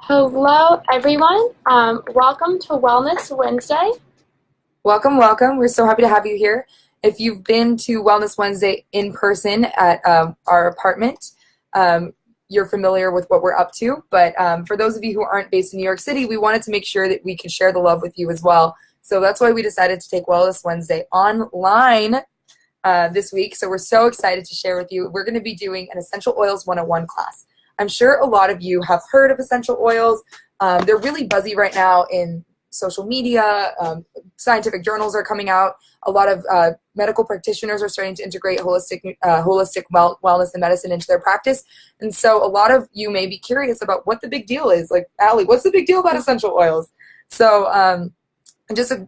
Hello, everyone. Welcome to Wellness Wednesday. Welcome, welcome. We're so happy to have you here. If you've been to Wellness Wednesday in person at our apartment, you're familiar with what we're up to. But for those of you who aren't based in New York City, we wanted to make sure that we could share the love with you as well. So that's why we decided to take Wellness Wednesday online this week. So we're so excited to share with you. We're going to be doing an Essential Oils 101 class. I'm sure a lot of you have heard of essential oils. They're really buzzy right now in social media. Scientific journals are coming out. A lot of medical practitioners are starting to integrate holistic wellness and medicine into their practice. And so a lot of you may be curious about what the big deal is. Like, Allie, what's the big deal about essential oils? So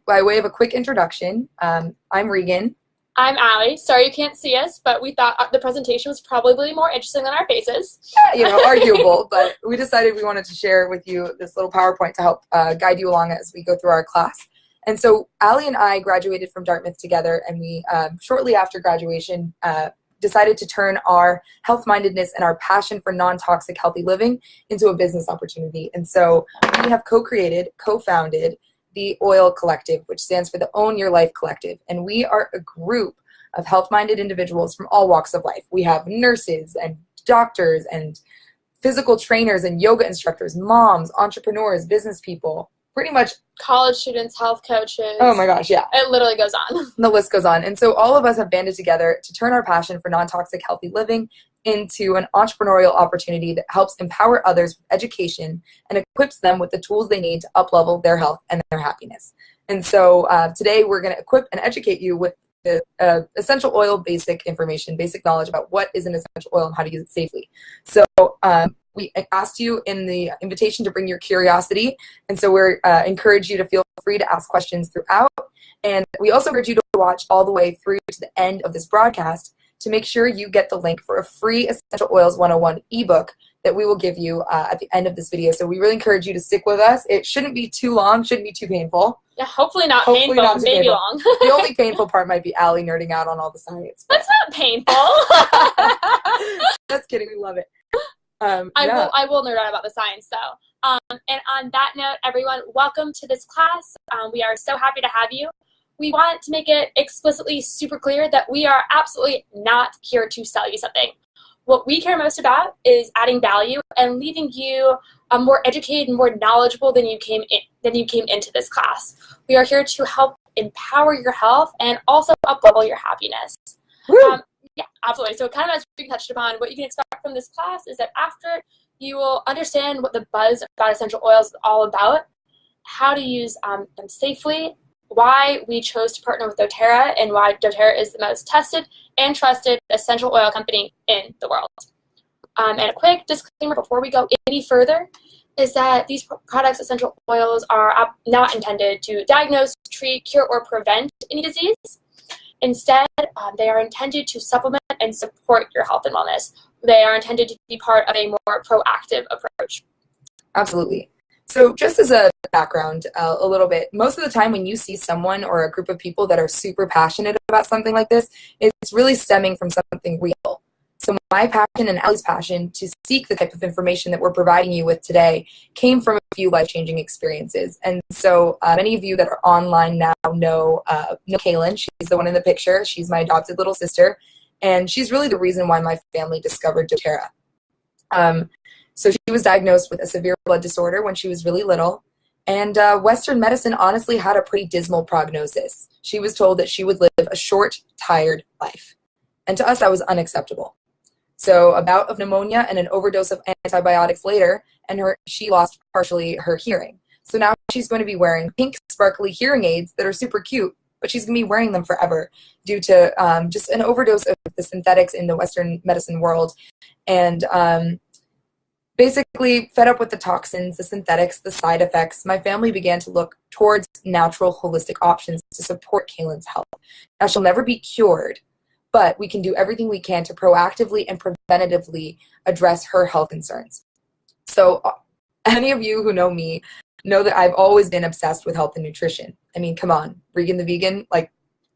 by way of a quick introduction, I'm Regan. I'm Alli. Sorry you can't see us, but we thought the presentation was probably more interesting than our faces. Yeah, arguable, but we decided we wanted to share with you this little PowerPoint to help guide you along as we go through our class. And so Allie and I graduated from Dartmouth together, and we, shortly after graduation, decided to turn our health-mindedness and our passion for non-toxic healthy living into a business opportunity. And so we have co-founded the ŌYL Collective, which stands for the Own Your Life Collective. And we are a group of health-minded individuals from all walks of life. We have nurses and doctors and physical trainers and yoga instructors, moms, entrepreneurs, business people, pretty much college students, health coaches. Oh my gosh, yeah. It literally goes on. The list goes on. And so all of us have banded together to turn our passion for non-toxic healthy living into an entrepreneurial opportunity that helps empower others with education and equips them with the tools they need to uplevel their health and their happiness. And so today we're going to equip and educate you with the essential oil basic information, basic knowledge about what is an essential oil and how to use it safely. So we asked you in the invitation to bring your curiosity, and so we encourage you to feel free to ask questions throughout. And we also encourage you to watch all the way through to the end of this broadcast to make sure you get the link for a free Essential Oils 101 ebook that we will give you at the end of this video. So we really encourage you to stick with us. It shouldn't be too long, shouldn't be too painful. Yeah, hopefully not painful, maybe painful. Long. The only painful part might be Allie nerding out on all the science. That's not painful. Just kidding, we love it. I will nerd out about the science though. And on that note, everyone, welcome to this class. We are so happy to have you. We want to make it explicitly super clear that we are absolutely not here to sell you something. What we care most about is adding value and leaving you more educated and more knowledgeable than you came into this class. We are here to help empower your health and also uplevel your happiness. Yeah, absolutely. So kind of as we touched upon, what you can expect from this class is that after you will understand what the buzz about essential oils is all about, how to use them safely, why we chose to partner with doTERRA, and why doTERRA is the most tested and trusted essential oil company in the world. And a quick disclaimer before we go any further is that these products, essential oils, are not intended to diagnose, treat, cure, or prevent any disease. Instead, they are intended to supplement and support your health and wellness. They are intended to be part of a more proactive approach. Absolutely. So just as a background, a little bit, most of the time when you see someone or a group of people that are super passionate about something like this, it's really stemming from something real. So my passion and Allie's passion to seek the type of information that we're providing you with today came from a few life-changing experiences. And so many of you that are online now know Kaylin. She's the one in the picture. She's my adopted little sister. And she's really the reason why my family discovered doTERRA. So she was diagnosed with a severe blood disorder when she was really little. And Western medicine honestly had a pretty dismal prognosis. She was told that she would live a short, tired life. And to us, that was unacceptable. So a bout of pneumonia and an overdose of antibiotics later, and she lost partially her hearing. So now she's going to be wearing pink, sparkly hearing aids that are super cute, but she's going to be wearing them forever due to just an overdose of the synthetics in the Western medicine world. And basically, fed up with the toxins, the synthetics, the side effects, my family began to look towards natural, holistic options to support Kaylin's health. Now, she'll never be cured, but we can do everything we can to proactively and preventatively address her health concerns. So any of you who know me know that I've always been obsessed with health and nutrition. I mean, come on, Regan the vegan, like,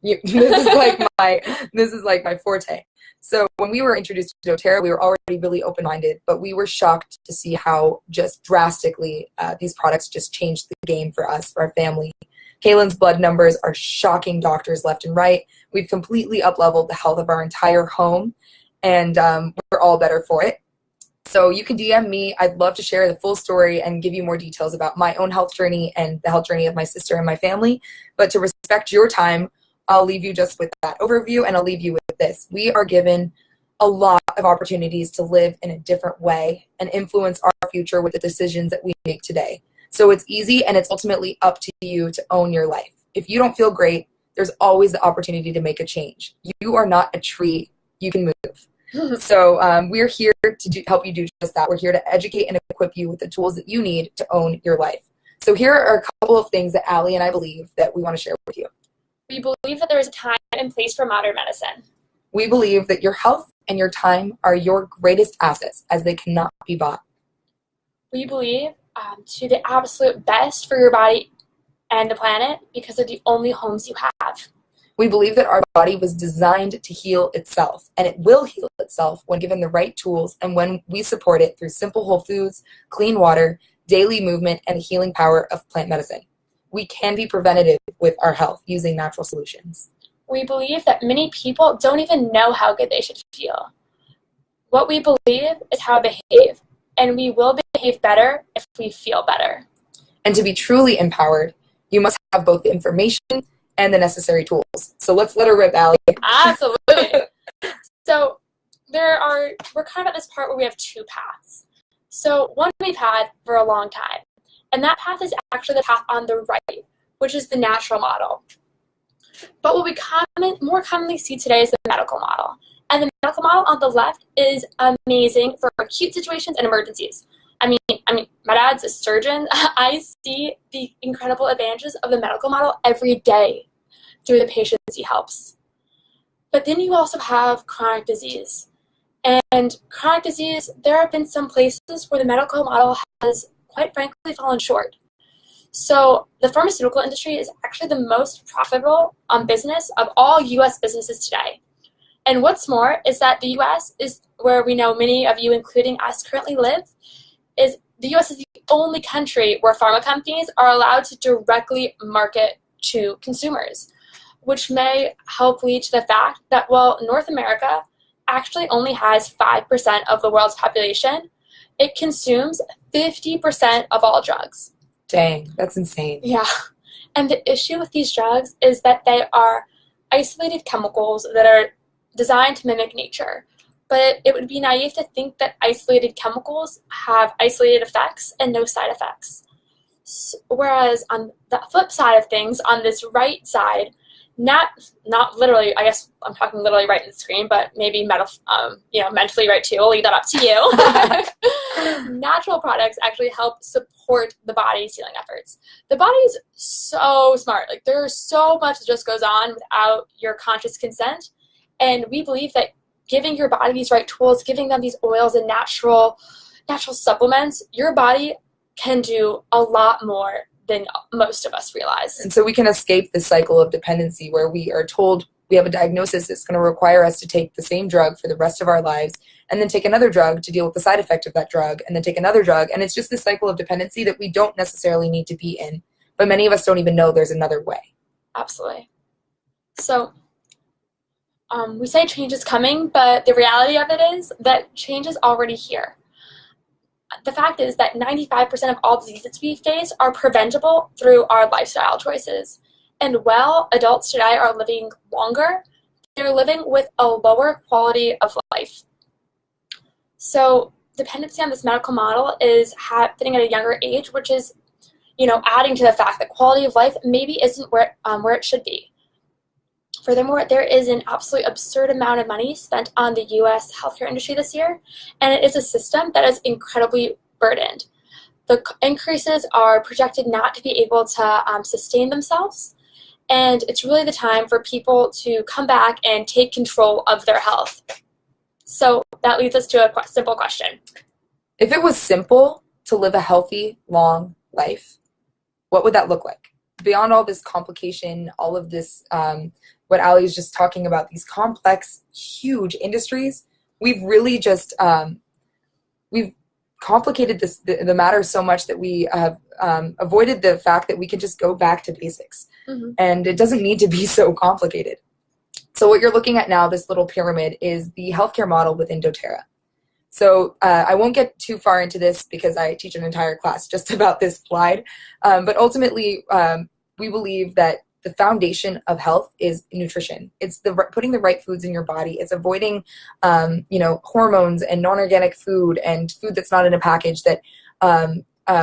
This is like my forte. So when we were introduced to doTERRA, we were already really open-minded, but we were shocked to see how just drastically these products just changed the game for us, for our family. Kaylin's blood numbers are shocking doctors left and right. We've completely up-leveled the health of our entire home, and we're all better for it. So you can DM me. I'd love to share the full story and give you more details about my own health journey and the health journey of my sister and my family. But to respect your time, I'll leave you just with that overview, and I'll leave you with this. We are given a lot of opportunities to live in a different way and influence our future with the decisions that we make today. So it's easy, and it's ultimately up to you to own your life. If you don't feel great, there's always the opportunity to make a change. You are not a tree. You can move. So we're here to help you do just that. We're here to educate and equip you with the tools that you need to own your life. So here are a couple of things that Alli and I believe that we want to share with you. We believe that there is a time and place for modern medicine. We believe that your health and your time are your greatest assets, as they cannot be bought. We believe to the absolute best for your body and the planet, because they're the only homes you have. We believe that our body was designed to heal itself, and it will heal itself when given the right tools and when we support it through simple whole foods, clean water, daily movement, and the healing power of plant medicine. We can be preventative with our health using natural solutions. We believe that many people don't even know how good they should feel. What we believe is how to behave, and we will behave better if we feel better. And to be truly empowered, you must have both the information and the necessary tools. So let's let her rip, Alli. Absolutely. So we're kind of at this part where we have two paths. So one we've had for a long time, and that path is actually the path on the right, which is the natural model. But what we more commonly see today is the medical model. And the medical model on the left is amazing for acute situations and emergencies. I mean, my dad's a surgeon. I see the incredible advantages of the medical model every day through the patients he helps. But then you also have chronic disease. And chronic disease, there have been some places where the medical model has, quite frankly, fallen short. So the pharmaceutical industry is actually the most profitable business of all U.S. businesses today. And what's more is that the U.S. is where we know many of you, including us, currently live. The U.S. is the only country where pharma companies are allowed to directly market to consumers, which may help lead to the fact that, well, North America actually only has 5% of the world's population. It consumes 50% of all drugs. Dang, that's insane. Yeah. And the issue with these drugs is that they are isolated chemicals that are designed to mimic nature. But it would be naive to think that isolated chemicals have isolated effects and no side effects. Whereas on the flip side of things, on this right side, not literally, I guess I'm talking literally right in the screen, but maybe mentally right too. I'll leave that up to you. Natural products actually help support the body's healing efforts. The body's so smart. Like, there's so much that just goes on without your conscious consent. And we believe that giving your body these right tools, giving them these oils and natural supplements, your body can do a lot more than most of us realize. And so we can escape the cycle of dependency where we are told we have a diagnosis that's going to require us to take the same drug for the rest of our lives, and then take another drug to deal with the side effect of that drug, and then take another drug. And it's just this cycle of dependency that we don't necessarily need to be in. But many of us don't even know there's another way. Absolutely. So we say change is coming, but the reality of it is that change is already here. The fact is that 95% of all diseases we face are preventable through our lifestyle choices. And while adults today are living longer, they're living with a lower quality of life. So dependency on this medical model is happening at a younger age, which is, adding to the fact that quality of life maybe isn't where it should be. Furthermore, there is an absolutely absurd amount of money spent on the U.S. healthcare industry this year, and it is a system that is incredibly burdened. The increases are projected not to be able to sustain themselves, and it's really the time for people to come back and take control of their health. So that leads us to a simple question. If it was simple to live a healthy, long life, what would that look like? Beyond all this complication, all of this what Alli is just talking about, these complex, huge industries, we've really just, we've complicated the matter so much that we have avoided the fact that we can just go back to basics. And it doesn't need to be so complicated. So what you're looking at now, this little pyramid, is the healthcare model within doTERRA. So I won't get too far into this because I teach an entire class just about this slide. But ultimately, we believe that the foundation of health is nutrition. It's putting the right foods in your body. It's avoiding, hormones and non-organic food and food that's not in a package. That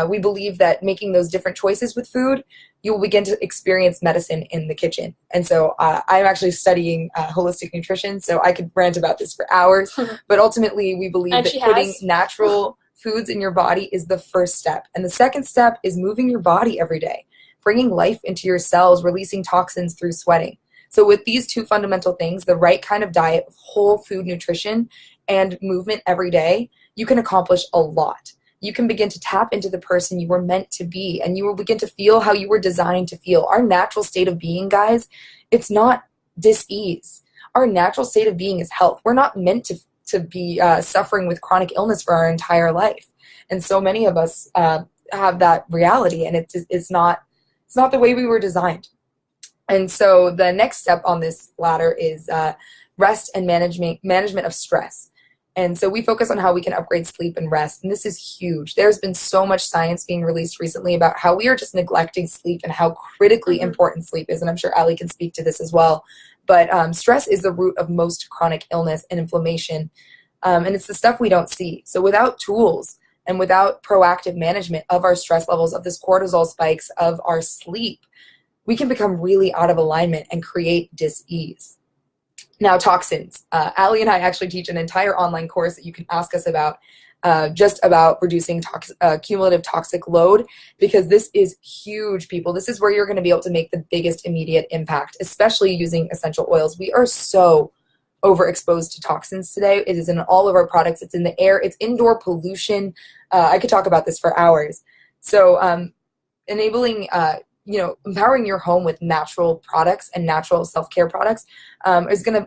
we believe that making those different choices with food, you will begin to experience medicine in the kitchen. And so I'm actually studying holistic nutrition, so I could rant about this for hours. But ultimately, we believe that putting natural foods in your body is the first step. And the second step is moving your body every day, bringing life into your cells, releasing toxins through sweating. So with these two fundamental things, the right kind of diet of whole food nutrition and movement every day, you can accomplish a lot. You can begin to tap into the person you were meant to be, and you will begin to feel how you were designed to feel. Our natural state of being, guys, it's not dis-ease. Our natural state of being is health. We're not meant to be suffering with chronic illness for our entire life. And so many of us have that reality, and it's not the way we were designed. And so the next step on this ladder is rest and management of stress. And so we focus on how we can upgrade sleep and rest. And this is huge. There's been so much science being released recently about how we are just neglecting sleep and how critically important sleep is. And I'm sure Alli can speak to this as well. But stress is the root of most chronic illness and inflammation. And it's the stuff we don't see. So without tools and without proactive management of our stress levels, of this cortisol spikes, of our sleep, we can become really out of alignment and create dis-ease. Now, toxins. Alli and I actually teach an entire online course that you can ask us about, just about reducing cumulative toxic load, because this is huge, people. This is where you're going to be able to make the biggest immediate impact, especially using essential oils. We are so overexposed to toxins today. It is in all of our products. It's in the air. It's indoor pollution. I could talk about this for hours. So enabling empowering your home with natural products and natural self-care products is going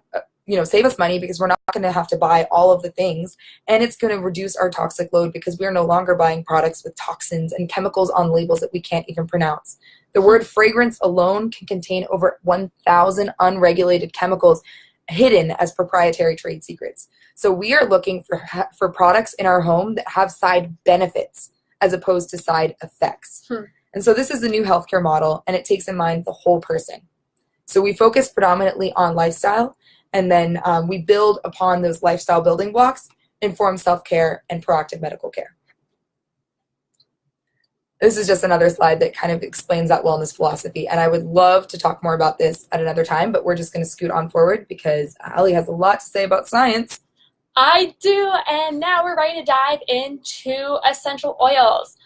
to, save us money, because we're not going to have to buy all of the things. And it's going to reduce our toxic load because we are no longer buying products with toxins and chemicals on labels that we can't even pronounce. The word fragrance alone can contain over 1,000 unregulated chemicals hidden as proprietary trade secrets. So we are looking for products in our home that have side benefits as opposed to side effects. And so this is the new healthcare model, and it takes in mind the whole person. So we focus predominantly on lifestyle, and then we build upon those lifestyle building blocks, informed self-care, and proactive medical care. This is just another slide that kind of explains that wellness philosophy, and I would love to talk more about this at another time, but we're just going to scoot on forward because Alli has a lot to say about science. I do, and now we're ready to dive into essential oils.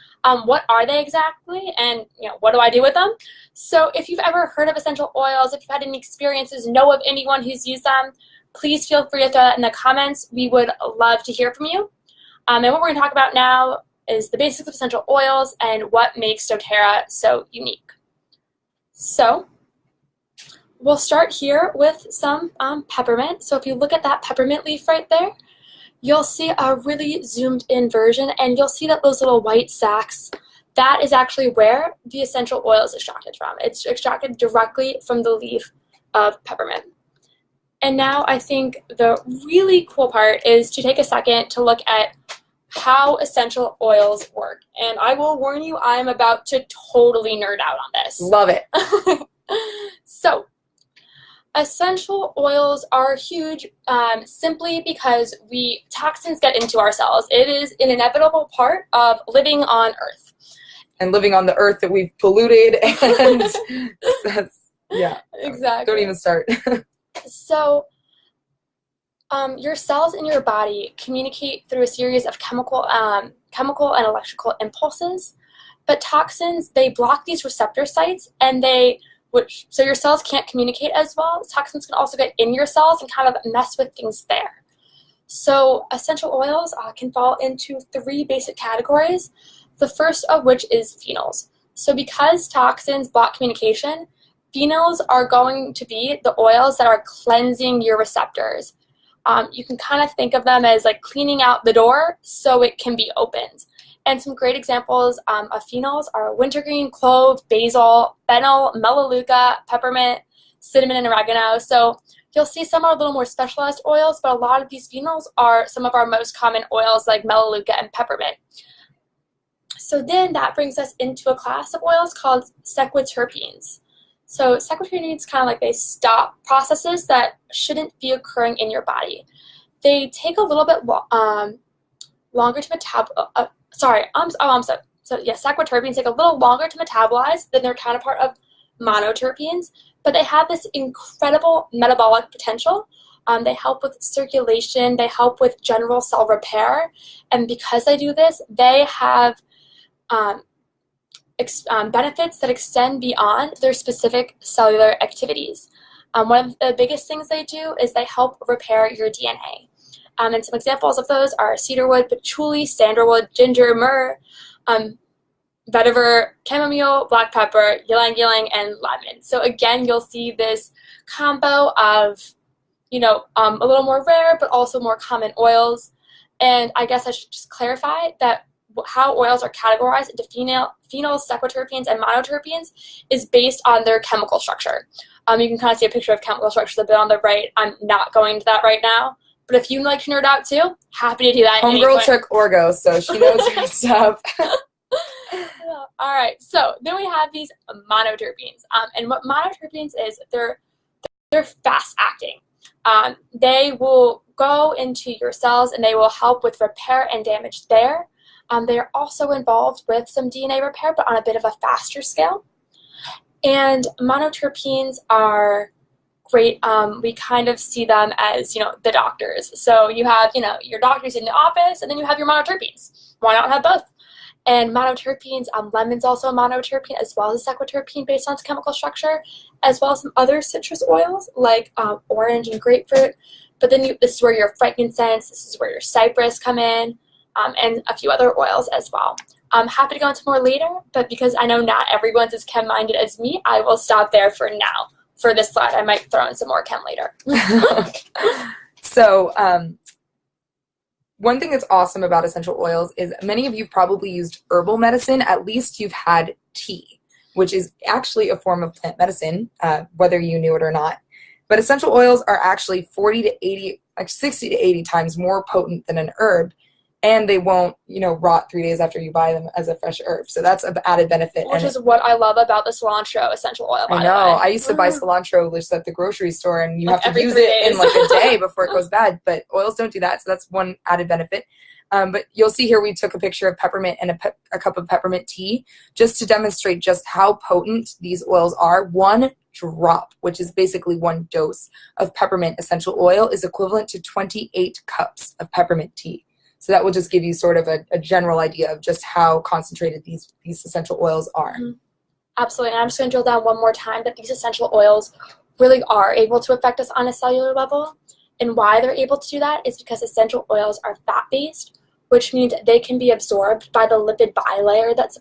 What are they exactly, and what do I do with them? So if you've ever heard of essential oils, if you've had any experiences, know of anyone who's used them, please feel free to throw that in the comments. We would love to hear from you. And what we're going to talk about now is the basics of essential oils and what makes doTERRA so unique. So we'll start here with some peppermint. So if you look at that peppermint leaf right there, you'll see a really zoomed in version, and you'll see that those little white sacs, that is actually where the essential oil is extracted from. It's extracted directly from the leaf of peppermint. And now I think the really cool part is to take a second to look at how essential oils work. And I will warn you, I'm about to totally nerd out on this. Love it. So, essential oils are huge simply because toxins get into our cells. It is an inevitable part of living on Earth. And living on the Earth that we've polluted, and yeah. Exactly. Don't even start. So, your cells in your body communicate through a series of chemical and electrical impulses, but toxins, they block these receptor sites, and so your cells can't communicate as well. Toxins can also get in your cells and kind of mess with things there. So essential oils can fall into 3 basic categories, the first of which is phenols. So because toxins block communication, phenols are going to be the oils that are cleansing your receptors. You can kind of think of them as like cleaning out the door so it can be opened. And some great examples of phenols are wintergreen, clove, basil, fennel, melaleuca, peppermint, cinnamon, and oregano. So you'll see some are a little more specialized oils, but a lot of these phenols are some of our most common oils like melaleuca and peppermint. So then that brings us into a class of oils called sequiterpenes. So sequiterpenes kind of like they stop processes that shouldn't be occurring in your body. They take a little bit longer to metabolize. Sequiterpenes take a little longer to metabolize than their counterpart of monoterpenes, but they have this incredible metabolic potential. They help with circulation, they help with general cell repair, and because they do this, they have benefits that extend beyond their specific cellular activities. One of the biggest things they do is they help repair your DNA. And some examples of those are cedarwood, patchouli, sandalwood, ginger, myrrh, vetiver, chamomile, black pepper, ylang-ylang, and lemon. So again, you'll see this combo of, a little more rare but also more common oils. And I guess I should just clarify that how oils are categorized into phenols, sequiterpenes, and monoterpenes is based on their chemical structure. You can kind of see a picture of chemical structures a bit on the right. I'm not going into that right now. But if you like to nerd out too, happy to do that. Homegirl took Orgo, so she knows her stuff. All right, so then we have these monoterpenes. And what monoterpenes is, they're fast acting. They will go into your cells and they will help with repair and damage there. They are also involved with some DNA repair, but on a bit of a faster scale. And monoterpenes are great. We kind of see them as, the doctors. So you have, your doctors in the office, and then you have your monoterpenes. Why not have both? And monoterpenes, lemon's also a monoterpene, as well as a sequiterpene based on its chemical structure, as well as some other citrus oils like orange and grapefruit. But then this is where your frankincense, this is where your cypress come in, and a few other oils as well. I'm happy to go into more later, but because I know not everyone's as chem-minded as me, I will stop there for now. For this slide, I might throw in some more chem later. So one thing that's awesome about essential oils is many of you have probably used herbal medicine. At least you've had tea, which is actually a form of plant medicine, whether you knew it or not. But essential oils are actually 60 to 80 times more potent than an herb. And they won't, rot 3 days after you buy them as a fresh herb. So that's an added benefit. Which is what I love about the cilantro essential oil, by the way. I used to buy cilantro just at the grocery store, and you have to use it in like a day before it goes bad. But oils don't do that, so that's one added benefit. But you'll see here we took a picture of peppermint and a cup of peppermint tea just to demonstrate just how potent these oils are. One drop, which is basically one dose of peppermint essential oil, is equivalent to 28 cups of peppermint tea. So that will just give you sort of a general idea of just how concentrated these essential oils are. Mm-hmm. Absolutely. And I'm just going to drill down one more time that these essential oils really are able to affect us on a cellular level. And why they're able to do that is because essential oils are fat-based, which means they can be absorbed by the lipid bilayer that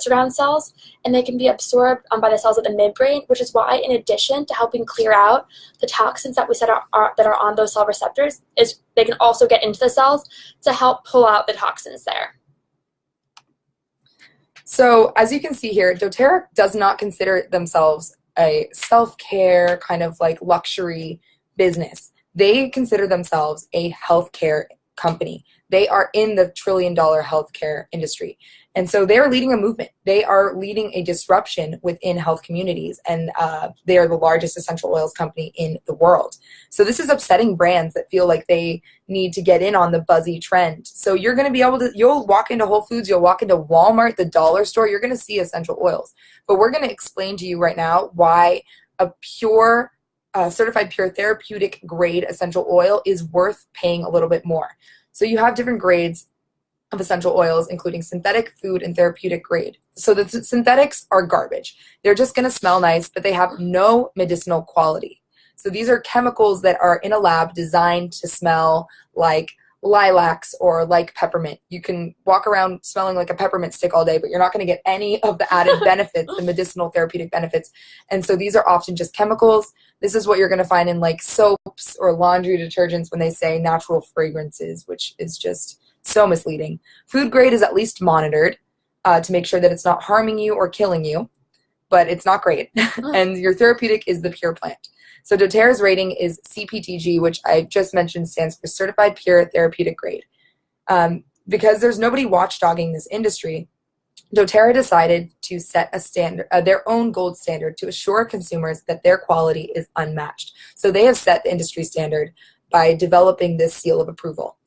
surrounds cells, and they can be absorbed by the cells of the midbrain, which is why, in addition to helping clear out the toxins that we said that are on those cell receptors, is they can also get into the cells to help pull out the toxins there. So, as you can see here, doTERRA does not consider themselves a self-care kind of like luxury business. They consider themselves a healthcare company. They are in the trillion-dollar healthcare industry. And so they are leading a movement. They are leading a disruption within health communities, and they are the largest essential oils company in the world. So this is upsetting brands that feel like they need to get in on the buzzy trend. So you're going to be able to, you'll walk into Whole Foods, you'll walk into Walmart, the dollar store, you're going to see essential oils. But we're going to explain to you right now why a pure, certified pure therapeutic grade essential oil is worth paying a little bit more. So you have different grades of essential oils, including synthetic, food, and therapeutic grade. So the synthetics are garbage. They're just going to smell nice, but they have no medicinal quality. So these are chemicals that are in a lab designed to smell like lilacs or like peppermint. You can walk around smelling like a peppermint stick all day, but you're not going to get any of the added benefits, the medicinal therapeutic benefits. And so these are often just chemicals. This is what you're going to find in like soaps or laundry detergents when they say natural fragrances, which is just so misleading. Food grade is at least monitored to make sure that it's not harming you or killing you, but it's not great. And your therapeutic is the pure plant. So doTERRA's rating is CPTG, which I just mentioned stands for Certified Pure Therapeutic Grade. Because there's nobody watchdogging this industry, doTERRA decided to set a standard, their own gold standard, to assure consumers that their quality is unmatched. So they have set the industry standard by developing this seal of approval.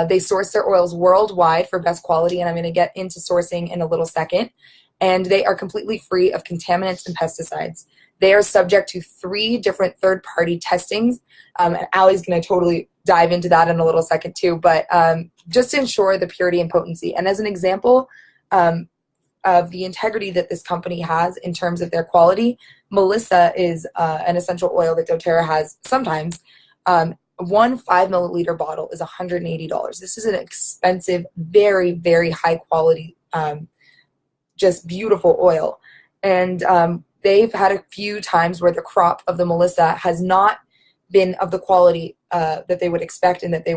They source their oils worldwide for best quality, and I'm going to get into sourcing in a little second. And they are completely free of contaminants and pesticides. They are subject to 3 different third-party testings, and Alli's going to totally dive into that in a little second too, but just to ensure the purity and potency. And as an example of the integrity that this company has in terms of their quality, Melissa is an essential oil that doTERRA has sometimes. One 5 milliliter bottle is $180. This is an expensive, very, very high quality, just beautiful oil. And they've had a few times where the crop of the Melissa has not been of the quality that they would expect and that they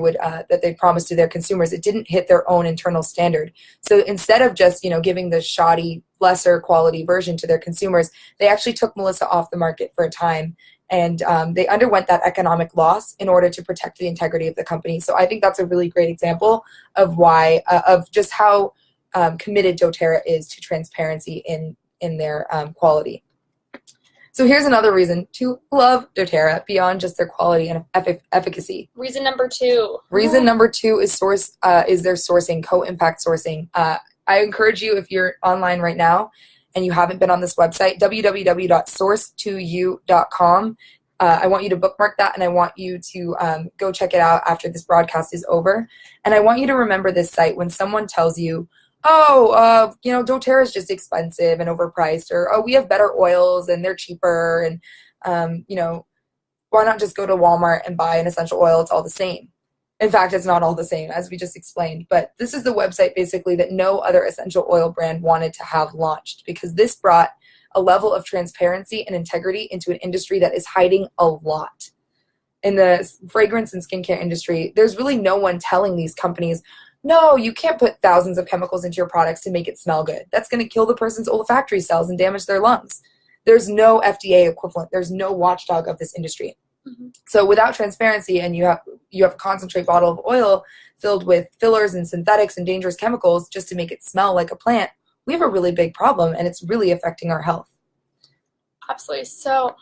promised to their consumers. It didn't hit their own internal standard. So instead of just giving the shoddy, lesser quality version to their consumers, they actually took Melissa off the market for a time, and they underwent that economic loss in order to protect the integrity of the company. So I think that's a really great example of why of just how committed doTERRA is to transparency in their quality. So here's another reason to love doTERRA beyond just their quality and efficacy. Reason number 2. Reason number 2 is their sourcing, co-impact sourcing. I encourage you, if you're online right now and you haven't been on this website, www.source2u.com. I want you to bookmark that, and I want you to go check it out after this broadcast is over. And I want you to remember this site when someone tells you, doTERRA is just expensive and overpriced, or, we have better oils and they're cheaper, and, why not just go to Walmart and buy an essential oil? It's all the same. In fact, it's not all the same, as we just explained, but this is the website basically that no other essential oil brand wanted to have launched, because this brought a level of transparency and integrity into an industry that is hiding a lot. In the fragrance and skincare industry, there's really no one telling these companies, no, you can't put thousands of chemicals into your products to make it smell good. That's going to kill the person's olfactory cells and damage their lungs. There's no FDA equivalent. There's no watchdog of this industry. Mm-hmm. So without transparency, and you have a concentrate bottle of oil filled with fillers and synthetics and dangerous chemicals just to make it smell like a plant, we have a really big problem, and it's really affecting our health. Absolutely. So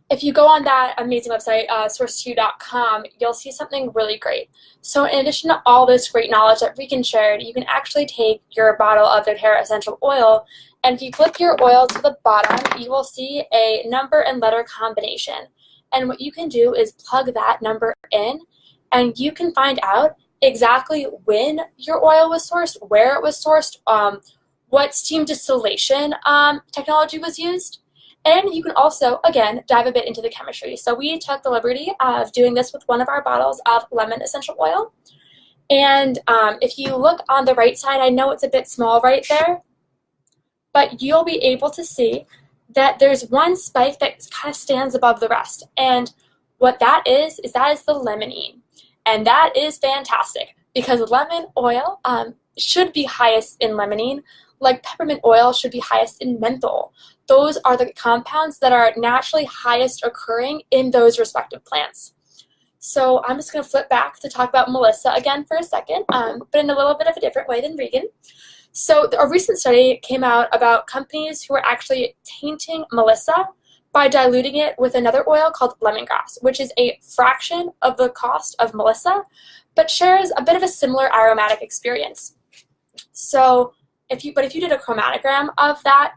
if you go on that amazing website, source2u.com, you'll see something really great. So in addition to all this great knowledge that Regan shared, you can actually take your bottle of doTERRA essential oil, and if you click your oil to the bottom, you will see a number and letter combination. And what you can do is plug that number in, and you can find out exactly when your oil was sourced, where it was sourced, what steam distillation technology was used. And you can also, again, dive a bit into the chemistry. So we took the liberty of doing this with one of our bottles of lemon essential oil. And if you look on the right side, I know it's a bit small right there, but you'll be able to see that there's one spike that kind of stands above the rest. And what that is the limonene. And that is fantastic, because lemon oil should be highest in limonene, like peppermint oil should be highest in menthol. Those are the compounds that are naturally highest occurring in those respective plants. So I'm just going to flip back to talk about Melissa again for a second, but in a little bit of a different way than Regan. So a recent study came out about companies who are actually tainting Melissa by diluting it with another oil called lemongrass, which is a fraction of the cost of Melissa, but shares a bit of a similar aromatic experience. So if you did a chromatogram of that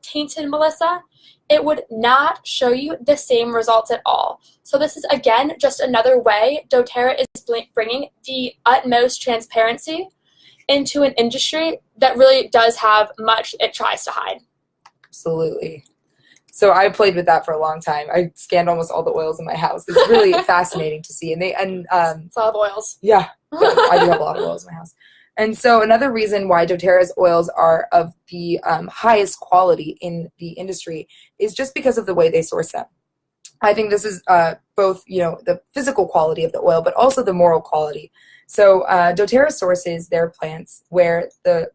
tainted Melissa, it would not show you the same results at all. So this is, again, just another way doTERRA is bringing the utmost transparency into an industry that really does have much it tries to hide. Absolutely. So I played with that for a long time. I scanned almost all the oils in my house. It's really fascinating to see. It's a lot of oils. Yeah, I do have a lot of oils in my house. And so another reason why doTERRA's oils are of the highest quality in the industry is just because of the way they source them. I think this is both, the physical quality of the oil, but also the moral quality. So doTERRA sources their plants where the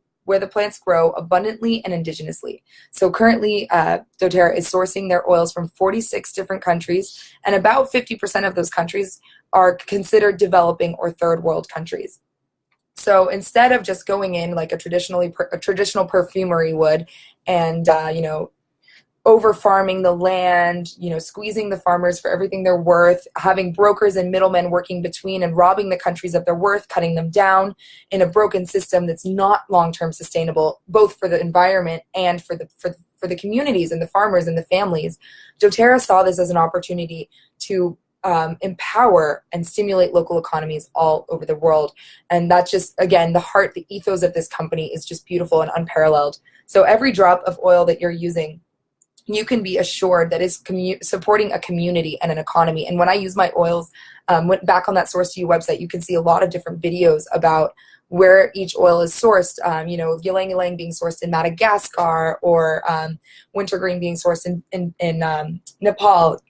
plants grow abundantly and indigenously. So currently, doTERRA is sourcing their oils from 46 different countries, and about 50% of those countries are considered developing or third world countries. So instead of just going in like a traditional perfumery would and, over farming the land, squeezing the farmers for everything they're worth, having brokers and middlemen working between and robbing the countries of their worth, cutting them down in a broken system that's not long-term sustainable, both for the environment and for the communities and the farmers and the families. doTERRA saw this as an opportunity to empower and stimulate local economies all over the world. And that's just, again, the ethos of this company is just beautiful and unparalleled. So every drop of oil that you're using, you can be assured that is supporting a community and an economy. And when I use my oils, went back on that Source to You website, you can see a lot of different videos about where each oil is sourced. Ylang ylang being sourced in Madagascar, or wintergreen being sourced in Nepal.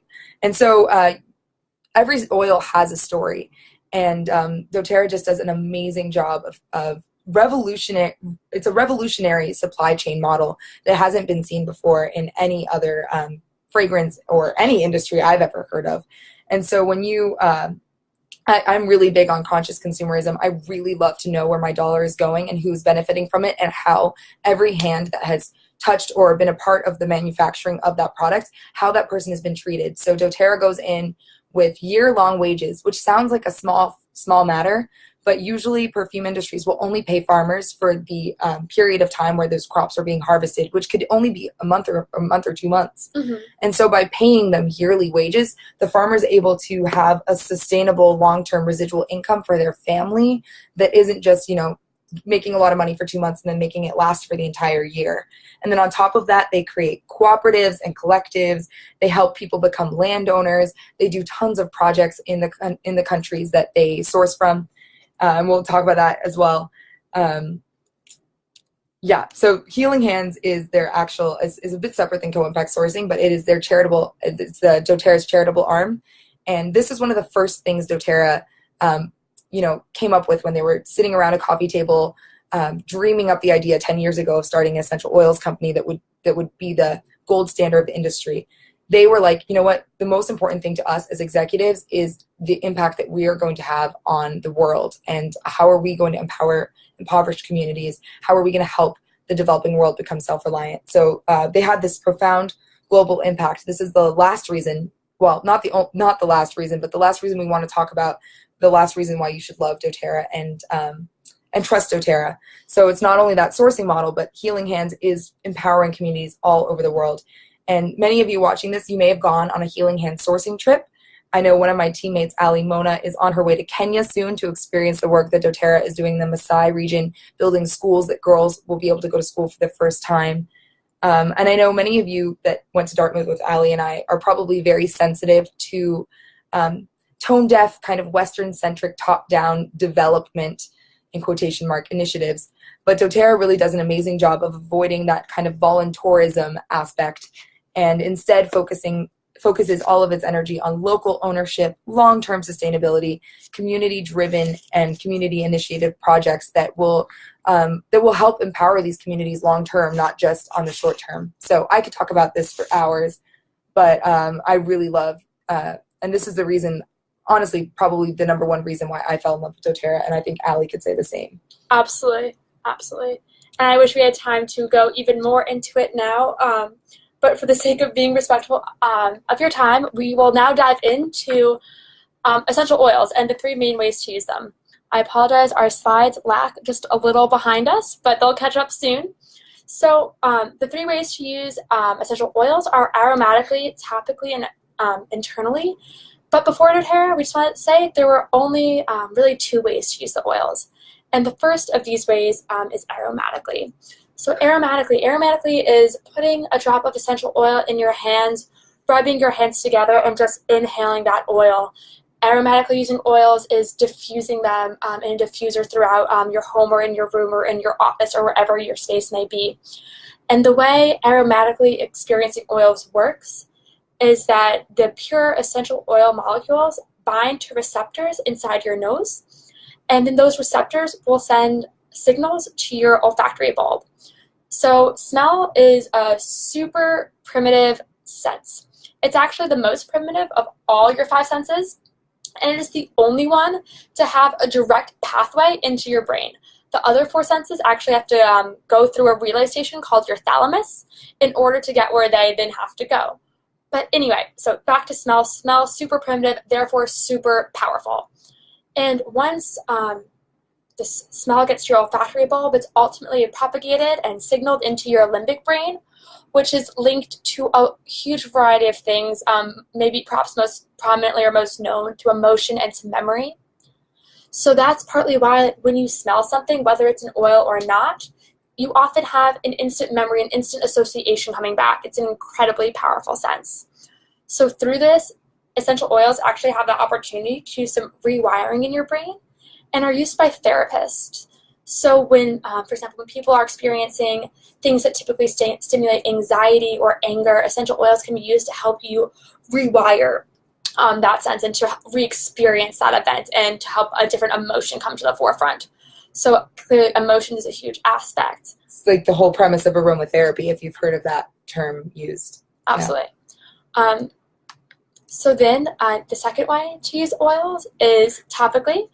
And so every oil has a story. And doTERRA just does an amazing job of it's a revolutionary supply chain model that hasn't been seen before in any other fragrance or any industry I've ever heard of. And so when I'm really big on conscious consumerism. I really love to know where my dollar is going and who's benefiting from it, and how every hand that has touched or been a part of the manufacturing of that product, how that person has been treated. So doTERRA goes in with year-long wages, which sounds like a small matter, but usually perfume industries will only pay farmers for the period of time where those crops are being harvested, which could only be a month or 2 months. Mm-hmm. And so by paying them yearly wages, the farmer is able to have a sustainable long-term residual income for their family that isn't just, making a lot of money for 2 months and then making it last for the entire year. And then on top of that, they create cooperatives and collectives. They help people become landowners. They do tons of projects in the countries that they source from. And we'll talk about that as well. So Healing Hands is their is a bit separate than co-impact sourcing, but it's the doTERRA's charitable arm. And this is one of the first things doTERRA, came up with when they were sitting around a coffee table, dreaming up the idea 10 years ago of starting an essential oils company that would be the gold standard of the industry. They were like, you know what, the most important thing to us as executives is the impact that we are going to have on the world, and how are we going to empower impoverished communities? How are we going to help the developing world become self-reliant? So they had this profound global impact. This is the last reason, well, not the last reason, but the last reason we want to talk about, the last reason why you should love doTERRA and trust doTERRA. So it's not only that sourcing model, but Healing Hands is empowering communities all over the world. And many of you watching this, you may have gone on a Healing Hands sourcing trip. I know one of my teammates, Ali Mona, is on her way to Kenya soon to experience the work that doTERRA is doing in the Maasai region, building schools that girls will be able to go to school for the first time. And I know many of you that went to Dartmouth with Ali and I are probably very sensitive to tone-deaf, kind of Western-centric, top-down development, in quotation mark, initiatives. But doTERRA really does an amazing job of avoiding that kind of volunteerism aspect, and instead focuses all of its energy on local ownership, long-term sustainability, community-driven and community-initiated projects that will help empower these communities long-term, not just on the short term. So I could talk about this for hours, but I really love, and this is the reason, honestly, probably the number one reason why I fell in love with doTERRA, and I think Ali could say the same. Absolutely. And I wish we had time to go even more into it now. But for the sake of being respectful of your time, we will now dive into essential oils and the 3 main ways to use them. I apologize, our slides lag just a little behind us, but they'll catch up soon. So the 3 ways to use essential oils are aromatically, topically, and internally. But before doTERRA, we just wanted to say there were only really 2 ways to use the oils. And the first of these ways is aromatically. So aromatically is putting a drop of essential oil in your hands, rubbing your hands together, and just inhaling that oil. Aromatically using oils is diffusing them in a diffuser throughout your home or in your room or in your office or wherever your space may be. And the way aromatically experiencing oils works is that the pure essential oil molecules bind to receptors inside your nose, and then those receptors will send signals to your olfactory bulb. So smell is a super primitive sense. It's actually the most primitive of all your 5 senses, and it is the only one to have a direct pathway into your brain. The other 4 senses actually have to go through a relay station called your thalamus in order to get where they then have to go. But anyway, so back to smell. Smell, super primitive, therefore super powerful. And once the smell gets to your olfactory bulb, it's ultimately propagated and signaled into your limbic brain, which is linked to a huge variety of things, maybe perhaps most prominently or most known to emotion and to memory. So that's partly why when you smell something, whether it's an oil or not, you often have an instant memory, an instant association coming back. It's an incredibly powerful sense. So through this, essential oils actually have the opportunity to do some rewiring in your brain and are used by therapists. So when, for example, when people are experiencing things that typically stimulate anxiety or anger, essential oils can be used to help you rewire that sense and to re-experience that event and to help a different emotion come to the forefront. So clearly emotion is a huge aspect. It's like the whole premise of aromatherapy, if you've heard of that term used. Absolutely. Yeah. So then the second way to use oils is topically,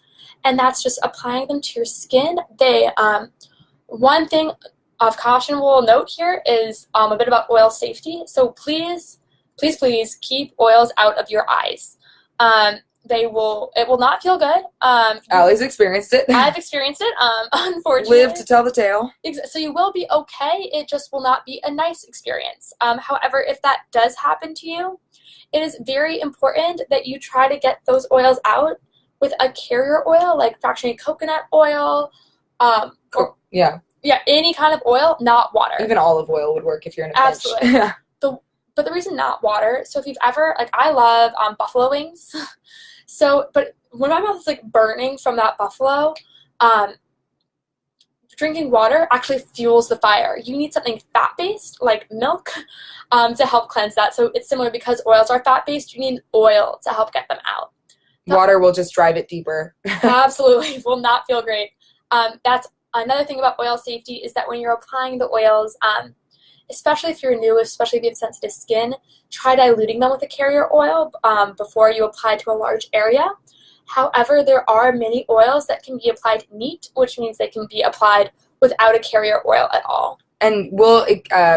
and that's just applying them to your skin. They one thing of caution we'll note here is a bit about oil safety. So please keep oils out of your eyes. It will not feel good. Allie's experienced it. I've experienced it, unfortunately. Live to tell the tale. So you will be okay. It just will not be a nice experience. However, if that does happen to you, it is very important that you try to get those oils out with a carrier oil, like fractionated coconut oil. Yeah, any kind of oil, not water. Even olive oil would work if you're in a pinch. Absolutely. But the reason not water, so if you've ever, I love buffalo wings. But when my mouth is burning from that buffalo, drinking water actually fuels the fire. You need something fat-based, like milk, to help cleanse that. So it's similar because oils are fat-based, you need oil to help get them out. Water will just drive it deeper. Absolutely. Will not feel great. That's another thing about oil safety is that when you're applying the oils, especially if you're new, especially if you have sensitive skin, try diluting them with a carrier oil before you apply to a large area. However, there are many oils that can be applied neat, which means they can be applied without a carrier oil at all. And we'll,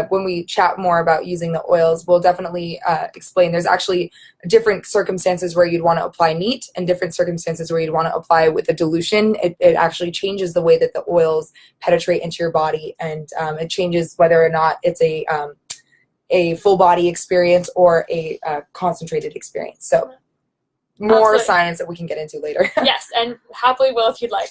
when we chat more about using the oils, we'll definitely explain there's actually different circumstances where you'd want to apply neat and different circumstances where you'd want to apply with a dilution. It actually changes the way that the oils penetrate into your body, and it changes whether or not it's a full body experience or a concentrated experience. So more science that we can get into later. Yes, and happily will if you'd like.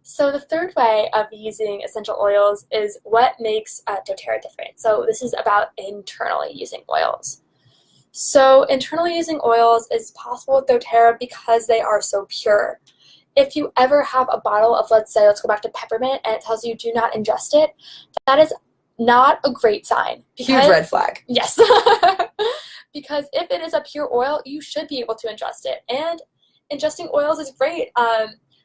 So the third way of using essential oils is what makes doTERRA different. So this is about internally using oils. So internally using oils is possible with doTERRA because they are so pure. If you ever have a bottle of, let's go back to peppermint, and it tells you do not ingest it, that is not a great sign. Huge red flag. Yes. Because if it is a pure oil, you should be able to ingest it. And ingesting oils is great.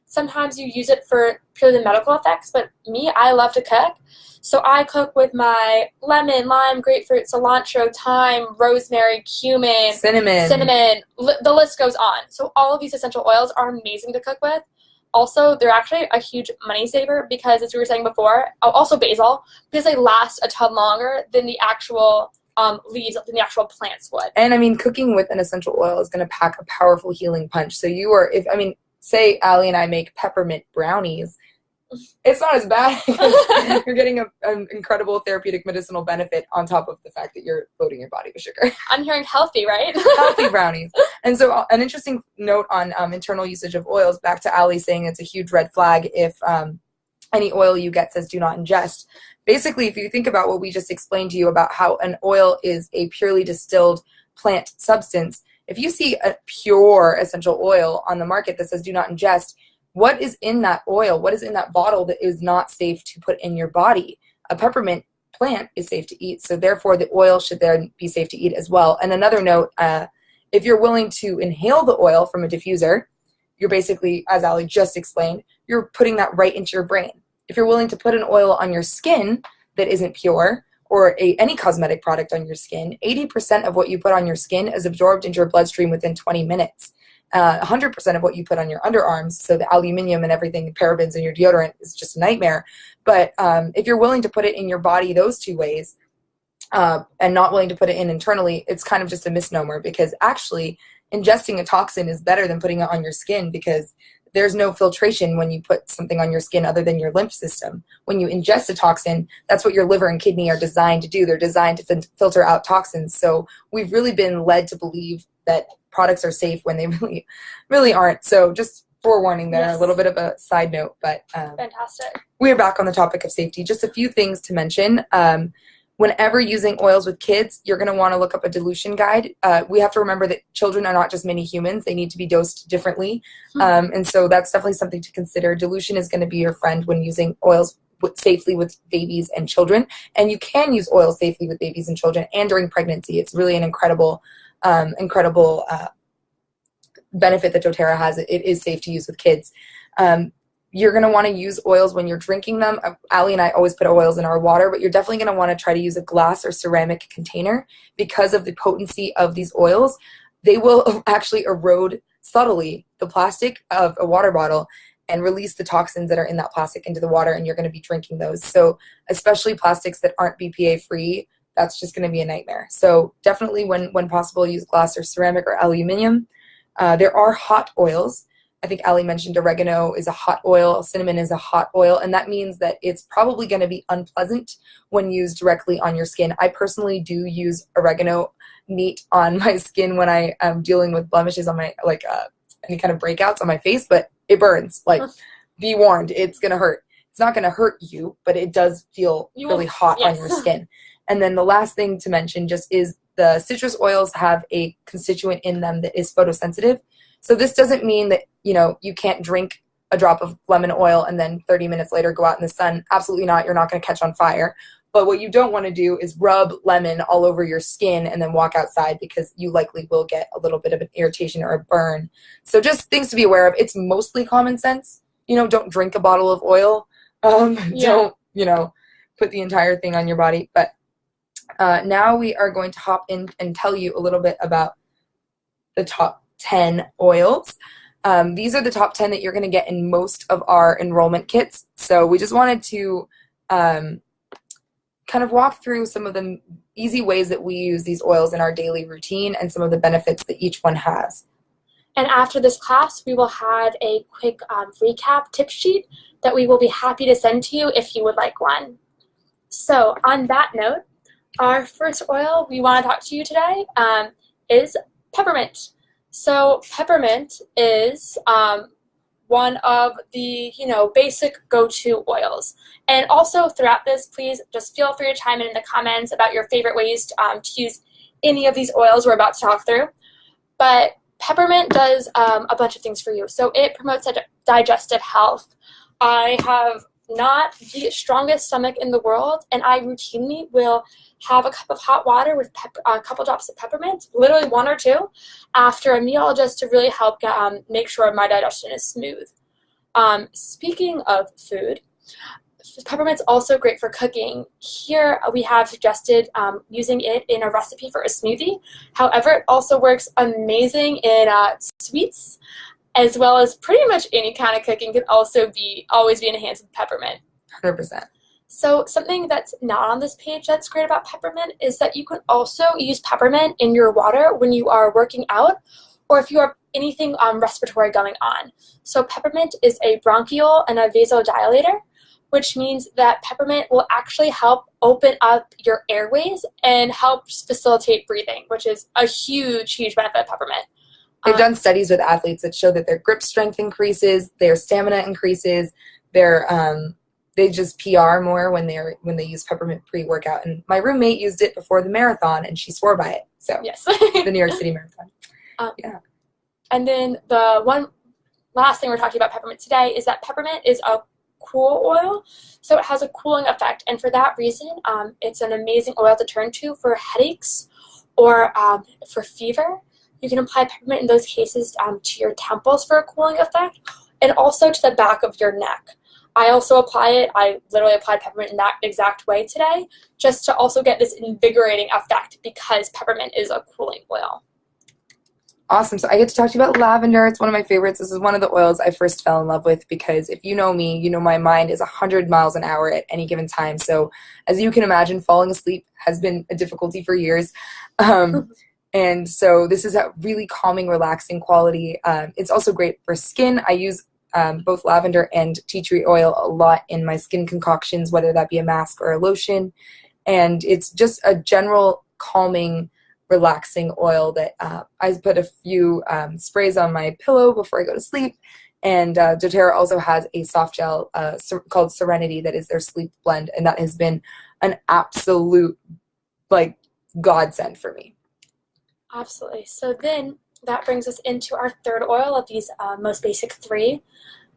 Sometimes you use it for purely medical effects, but me, I love to cook. So I cook with my lemon, lime, grapefruit, cilantro, thyme, rosemary, cumin, cinnamon. The list goes on. So all of these essential oils are amazing to cook with. Also, they're actually a huge money saver because, as we were saying before, also basil, because they last a ton longer than the actual leaves than the actual plants would. And I mean, cooking with an essential oil is going to pack a powerful healing punch. So say Allie and I make peppermint brownies, it's not as bad because you're getting an incredible therapeutic medicinal benefit on top of the fact that you're loading your body with sugar. I'm hearing healthy, right? Healthy brownies. And so an interesting note on internal usage of oils, back to Allie saying it's a huge red flag if any oil you get says do not ingest. basically, if you think about what we just explained to you about how an oil is a purely distilled plant substance, if you see a pure essential oil on the market that says do not ingest, what is in that oil? What is in that bottle that is not safe to put in your body? A peppermint plant is safe to eat, so therefore the oil should then be safe to eat as well. And another note, if you're willing to inhale the oil from a diffuser, you're basically, as Alli just explained, you're putting that right into your brain. If you're willing to put an oil on your skin that isn't pure, or any cosmetic product on your skin, 80% of what you put on your skin is absorbed into your bloodstream within 20 minutes. 100% of what you put on your underarms, so the aluminum and everything, the parabens in your deodorant is just a nightmare. But if you're willing to put it in your body those two ways, and not willing to put it in internally, it's kind of just a misnomer, because actually ingesting a toxin is better than putting it on your skin, because there's no filtration when you put something on your skin other than your lymph system. When you ingest a toxin, that's what your liver and kidney are designed to do. They're designed to filter out toxins. So we've really been led to believe that products are safe when they really aren't. So just forewarning there, yes. A little bit of a side note, but fantastic. We're back on the topic of safety. Just a few things to mention. Whenever using oils with kids, you're going to want to look up a dilution guide. We have to remember that children are not just mini humans. They need to be dosed differently. And so that's definitely something to consider. Dilution is going to be your friend when using oils safely with babies and children. And you can use oils safely with babies and children and during pregnancy. It's really an incredible benefit that doTERRA has. It is safe to use with kids. You're going to want to use oils when you're drinking them. Alli and I always put oils in our water, but you're definitely going to want to try to use a glass or ceramic container because of the potency of these oils. They will actually erode subtly the plastic of a water bottle and release the toxins that are in that plastic into the water, and you're going to be drinking those. So especially plastics that aren't BPA free, that's just going to be a nightmare. So definitely when possible, use glass or ceramic or aluminum. There are hot oils. I think Alli mentioned oregano is a hot oil, cinnamon is a hot oil, and that means that it's probably going to be unpleasant when used directly on your skin. I personally do use oregano neat on my skin when I am dealing with blemishes on my, any kind of breakouts on my face, but it burns. Be warned, it's going to hurt. It's not going to hurt you, but it does feel really hot on your skin. And then the last thing to mention just is the citrus oils have a constituent in them that is photosensitive. So this doesn't mean that, you can't drink a drop of lemon oil and then 30 minutes later go out in the sun. Absolutely not. You're not going to catch on fire. But what you don't want to do is rub lemon all over your skin and then walk outside, because you likely will get a little bit of an irritation or a burn. So just things to be aware of. It's mostly common sense. Don't drink a bottle of oil. Don't, put the entire thing on your body. But now we are going to hop in and tell you a little bit about the top 10 oils. These are the top 10 that you're going to get in most of our enrollment kits. So we just wanted to kind of walk through some of the easy ways that we use these oils in our daily routine and some of the benefits that each one has. And after this class, we will have a quick recap tip sheet that we will be happy to send to you if you would like one. So on that note, our first oil we want to talk to you today is peppermint. So peppermint is one of the, basic go-to oils. And also throughout this, please just feel free to chime in the comments about your favorite ways to use any of these oils we're about to talk through. But peppermint does a bunch of things for you. So it promotes digestive health. I have not the strongest stomach in the world, and I routinely will have a cup of hot water with a couple drops of peppermint, literally one or two, after a meal, just to really help make sure my digestion is smooth. Speaking of food, peppermint's also great for cooking. Here we have suggested using it in a recipe for a smoothie. However, it also works amazing in sweets, as well as pretty much any kind of cooking can also always be enhanced with peppermint. 100%. So something that's not on this page that's great about peppermint is that you can also use peppermint in your water when you are working out, or if you have anything respiratory going on. So peppermint is a bronchial and a vasodilator, which means that peppermint will actually help open up your airways and helps facilitate breathing, which is a huge, huge benefit of peppermint. They've done studies with athletes that show that their grip strength increases, their stamina increases, they they just PR more when they use peppermint pre-workout. And my roommate used it before the marathon, and she swore by it. So yes, the New York City Marathon. Yeah. And then the one last thing we're talking about peppermint today is that peppermint is a cool oil, so it has a cooling effect, and for that reason, it's an amazing oil to turn to for headaches or for fever. You can apply peppermint in those cases to your temples for a cooling effect, and also to the back of your neck. I also apply it. I literally applied peppermint in that exact way today, just to also get this invigorating effect because peppermint is a cooling oil. Awesome. So I get to talk to you about lavender. It's one of my favorites. This is one of the oils I first fell in love with because if you know me, you know my mind is 100 miles an hour at any given time. So as you can imagine, falling asleep has been a difficulty for years. And so this is a really calming, relaxing quality. It's also great for skin. I use both lavender and tea tree oil a lot in my skin concoctions, whether that be a mask or a lotion. And it's just a general calming, relaxing oil that I put a few sprays on my pillow before I go to sleep. And doTERRA also has a soft gel called Serenity that is their sleep blend, and that has been an absolute godsend for me. Absolutely. So then that brings us into our third oil of these most basic three,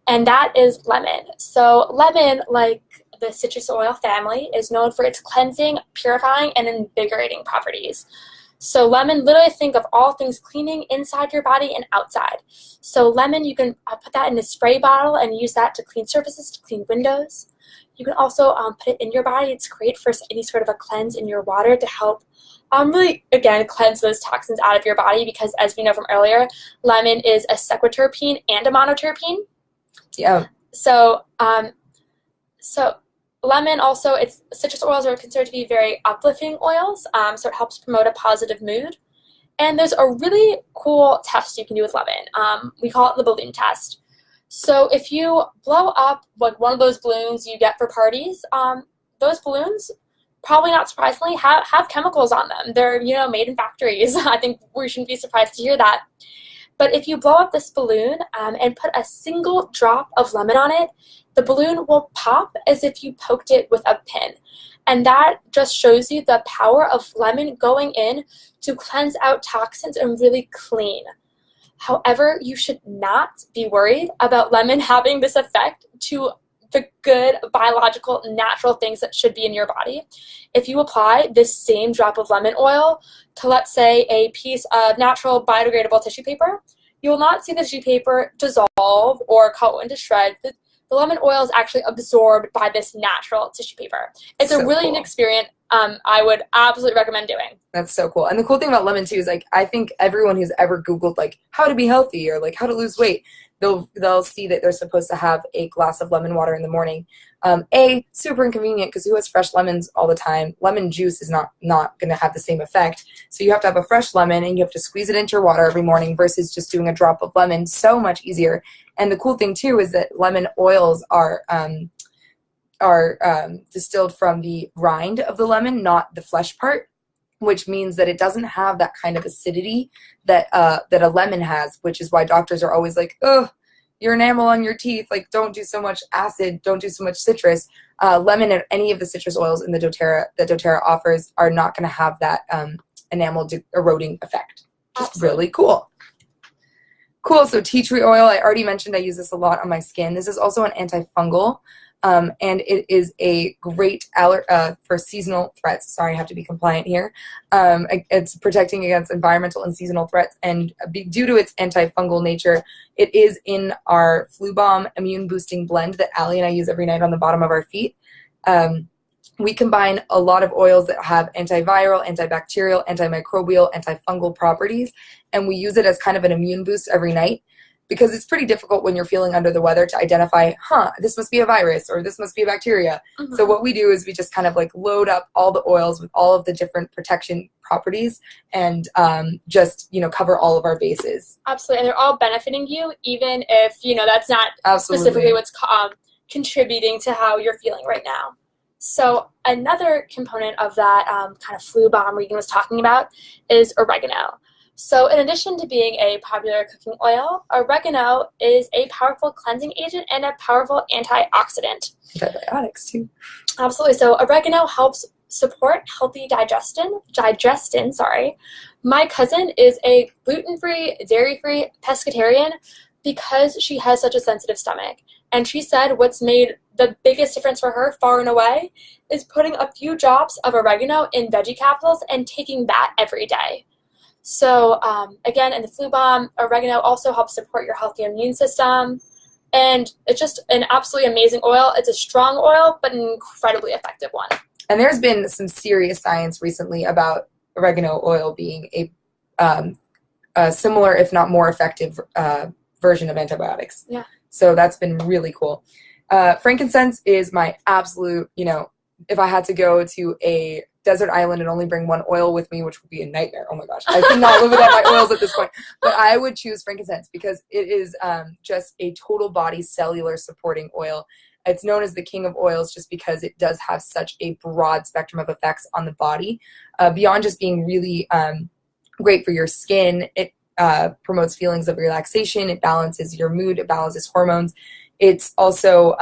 and that is lemon. So lemon, like the citrus oil family, is known for its cleansing, purifying, and invigorating properties. So lemon, literally think of all things cleaning inside your body and outside. So lemon, you can put that in a spray bottle and use that to clean surfaces, to clean windows. You can also put it in your body. It's great for any sort of a cleanse in your water to help really, again, cleanse those toxins out of your body because, as we know from earlier, lemon is a sequiturterpene and a monoterpene. Yeah. So lemon also, citrus oils are considered to be very uplifting oils, so it helps promote a positive mood. And there's a really cool test you can do with lemon. We call it the balloon test. So if you blow up like one of those balloons you get for parties, those balloons, probably not surprisingly, have chemicals on them. They're, made in factories. I think we shouldn't be surprised to hear that. But if you blow up this balloon and put a single drop of lemon on it, the balloon will pop as if you poked it with a pin. And that just shows you the power of lemon going in to cleanse out toxins and really clean. However, you should not be worried about lemon having this effect to the good biological natural things that should be in your body. If you apply this same drop of lemon oil to, let's say, a piece of natural biodegradable tissue paper, you will not see the tissue paper dissolve or cut into shreds. The lemon oil is actually absorbed by this natural tissue paper. It's so a really neat experience. I would absolutely recommend doing. That's so cool. And the cool thing about lemon too is I think everyone who's ever Googled how to be healthy or how to lose weight, they'll see that they're supposed to have a glass of lemon water in the morning. Super inconvenient because who has fresh lemons all the time? Lemon juice is not going to have the same effect. So you have to have a fresh lemon and you have to squeeze it into your water every morning versus just doing a drop of lemon. So much easier. And the cool thing too is that lemon oils are distilled from the rind of the lemon, not the flesh part, which means that it doesn't have that kind of acidity that a lemon has, which is why doctors are always like, oh, your enamel on your teeth, don't do so much acid, don't do so much citrus. Lemon and any of the citrus oils in the doTERRA offers are not going to have that enamel eroding effect. Just really cool. Cool. So tea tree oil, I already mentioned I use this a lot on my skin. This is also an antifungal. And it is a great for seasonal threats. Sorry, I have to be compliant here. It's protecting against environmental and seasonal threats. And due to its antifungal nature, it is in our Flu Bomb immune boosting blend that Alli and I use every night on the bottom of our feet. We combine a lot of oils that have antiviral, antibacterial, antimicrobial, antifungal properties, and we use it as kind of an immune boost every night. Because it's pretty difficult when you're feeling under the weather to identify, this must be a virus or this must be a bacteria. Mm-hmm. So what we do is we just kind of load up all the oils with all of the different protection properties and just, cover all of our bases. Absolutely. And they're all benefiting you, even if, that's not specifically what's contributing to how you're feeling right now. So another component of that kind of flu bomb Regan was talking about is oregano. So in addition to being a popular cooking oil, oregano is a powerful cleansing agent and a powerful antioxidant. Antibiotics too. Absolutely. So oregano helps support healthy digestion. My cousin is a gluten-free, dairy-free pescatarian because she has such a sensitive stomach. And she said what's made the biggest difference for her, far and away, is putting a few drops of oregano in veggie capsules and taking that every day. So again, in the flu bomb, oregano also helps support your healthy immune system. And it's just an absolutely amazing oil. It's a strong oil, but an incredibly effective one. And there's been some serious science recently about oregano oil being a similar, if not more effective version of antibiotics. Yeah. So that's been really cool. Frankincense is my absolute, if I had to go to a desert island and only bring one oil with me, which would be a nightmare. Oh my gosh, I could not live without my oils at this point. But I would choose frankincense because it is just a total body cellular supporting oil. It's known as the king of oils just because it does have such a broad spectrum of effects on the body. Beyond just being really great for your skin, it promotes feelings of relaxation. It balances your mood. It balances hormones. It's also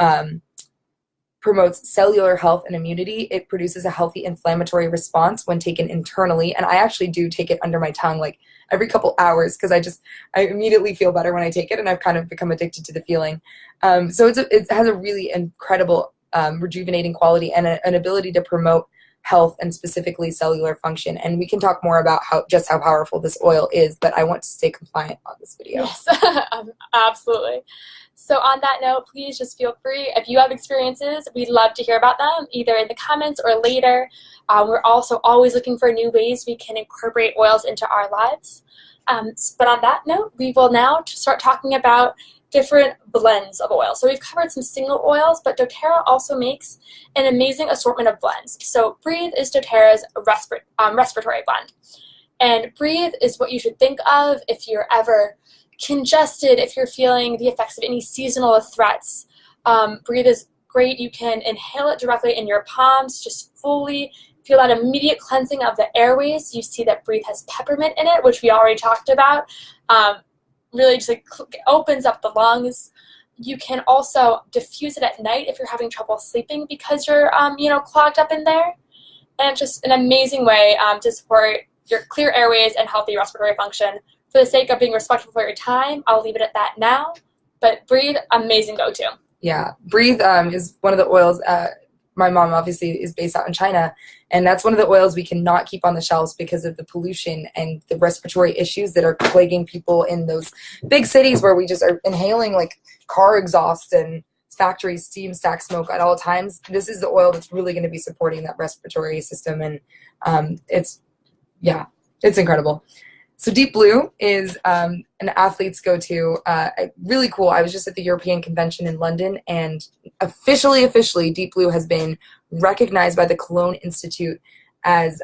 promotes cellular health and immunity. It produces a healthy inflammatory response when taken internally. And I actually do take it under my tongue like every couple hours because I immediately feel better when I take it, and I've kind of become addicted to the feeling. So it has a really incredible rejuvenating quality and an ability to promote health and specifically cellular function. And we can talk more about how powerful this oil is, but I want to stay compliant on this video. Yes, absolutely. So on that note, please just feel free. If you have experiences, we'd love to hear about them, either in the comments or later. We're also always looking for new ways we can incorporate oils into our lives. But on that note, we will now start talking about different blends of oil. So we've covered some single oils, but doTERRA also makes an amazing assortment of blends. So Breathe is doTERRA's respiratory blend. And Breathe is what you should think of if you're ever congested, if you're feeling the effects of any seasonal threats. Breathe is great. You can inhale it directly in your palms, just fully feel that immediate cleansing of the airways. You see that Breathe has peppermint in it, which we already talked about. Really just like opens up the lungs. You can also diffuse it at night if you're having trouble sleeping because you're clogged up in there. And it's just an amazing way to support your clear airways and healthy respiratory function. For the sake of being respectful for your time, I'll leave it at that now. But Breathe, amazing go-to. Yeah, Breathe is one of the oils. My mom obviously is based out in China, and that's one of the oils we cannot keep on the shelves because of the pollution and the respiratory issues that are plaguing people in those big cities where we just are inhaling like car exhaust and factory steam stack smoke at all times. This is the oil that's really going to be supporting that respiratory system, and it's incredible. So Deep Blue is an athlete's go-to. Really cool. I was just at the European Convention in London, and officially, Deep Blue has been recognized by the Cologne Institute as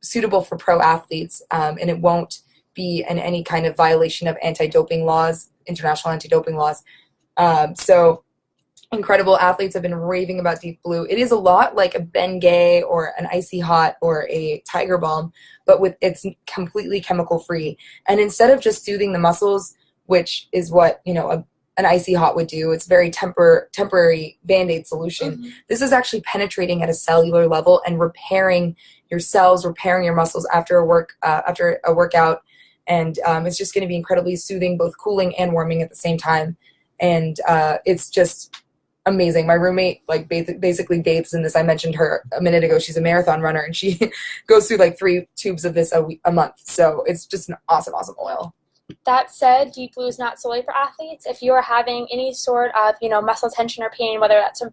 suitable for pro athletes, and it won't be in any kind of violation of anti-doping laws, international anti-doping laws. So incredible. Athletes have been raving about Deep Blue. It is a lot like a Bengay or an Icy Hot or a Tiger Balm, but it's completely chemical free. And instead of just soothing the muscles, which is what an Icy Hot would do, it's very temporary Band-Aid solution. Mm-hmm. This is actually penetrating at a cellular level and repairing your cells, repairing your muscles after a workout, and it's just going to be incredibly soothing, both cooling and warming at the same time. And it's just amazing. My roommate basically bathes in this. I mentioned her a minute ago. She's a marathon runner, and she goes through 3 tubes of this a month. So it's just an awesome oil. That said, Deep Blue is not solely for athletes. If you are having any sort of muscle tension or pain, whether that's from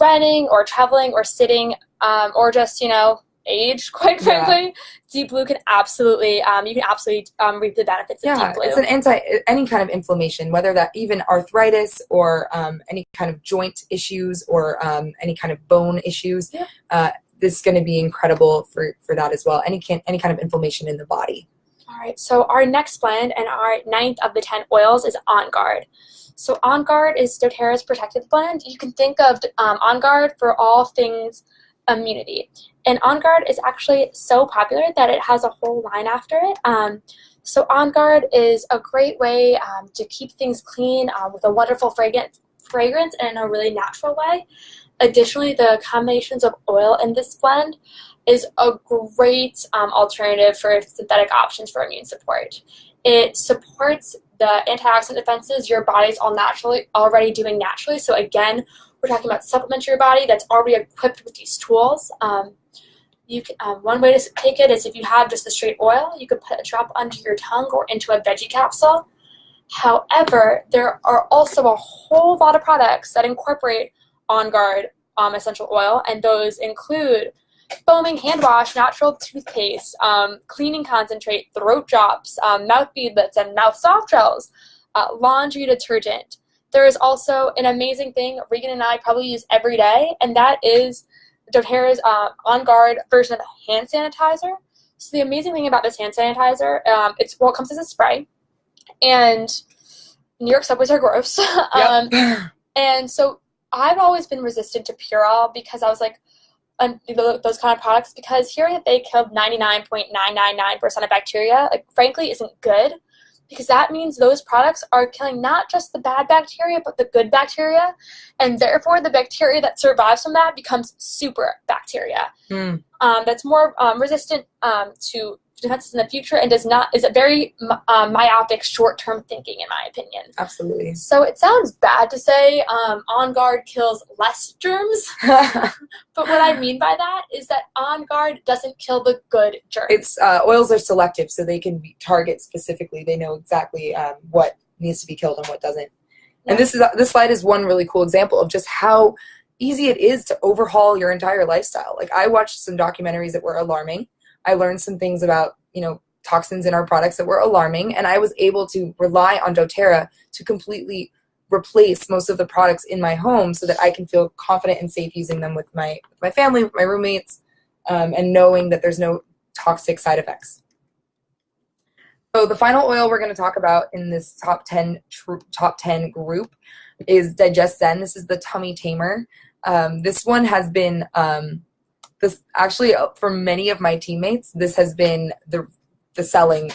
running or traveling or sitting or just age, quite frankly, Deep Blue can absolutely reap the benefits of Deep Blue. It's any kind of inflammation, whether that even arthritis or any kind of joint issues or any kind of bone issues. This is going to be incredible for that as well. Any kind of inflammation in the body. All right, so our next blend and our 9th of the 10 oils is On Guard. So On Guard is doTERRA's protective blend. You can think of On Guard for all things immunity. And On Guard is actually so popular that it has a whole line after it. So On Guard is a great way to keep things clean with a wonderful fragrance and in a really natural way. Additionally, the combinations of oil in this blend is a great alternative for synthetic options for immune support. It supports the antioxidant defenses your body's already doing naturally. So again, we're talking about supplementing your body that's already equipped with these tools. One way to take it is if you have just the straight oil, you could put a drop under your tongue or into a veggie capsule. However, there are also a whole lot of products that incorporate On Guard essential oil, and those include foaming hand wash, natural toothpaste, cleaning concentrate, throat drops, mouth beadlets, and mouth soft gels, laundry detergent. There is also an amazing thing Regan and I probably use every day, and that is doTERRA's On Guard version of hand sanitizer. So the amazing thing about this hand sanitizer, it comes as a spray, and New York subways are gross. Yep. And so I've always been resistant to Purell because I was like, those kind of products, because hearing that they killed 99.999% of bacteria, like, frankly, isn't good, because that means those products are killing not just the bad bacteria, but the good bacteria, and therefore the bacteria that survives from that becomes super bacteria. That's more resistant to defenses in the future and is a very myopic short-term thinking, in my opinion. Absolutely. So it sounds bad to say On Guard kills less germs, but what I mean by that is that On Guard doesn't kill the good germs. It's oils are selective, so they can target specifically. They know exactly what needs to be killed and what doesn't. Yeah. And this slide is one really cool example of just how easy it is to overhaul your entire lifestyle. Like, I watched some documentaries that were alarming. I learned some things about, toxins in our products that were alarming, and I was able to rely on doTERRA to completely replace most of the products in my home so that I can feel confident and safe using them with my family, with my roommates, and knowing that there's no toxic side effects. So the final oil we're going to talk about in this top 10 group is Digest Zen. This is the tummy tamer. This one has been for many of my teammates, this has been the selling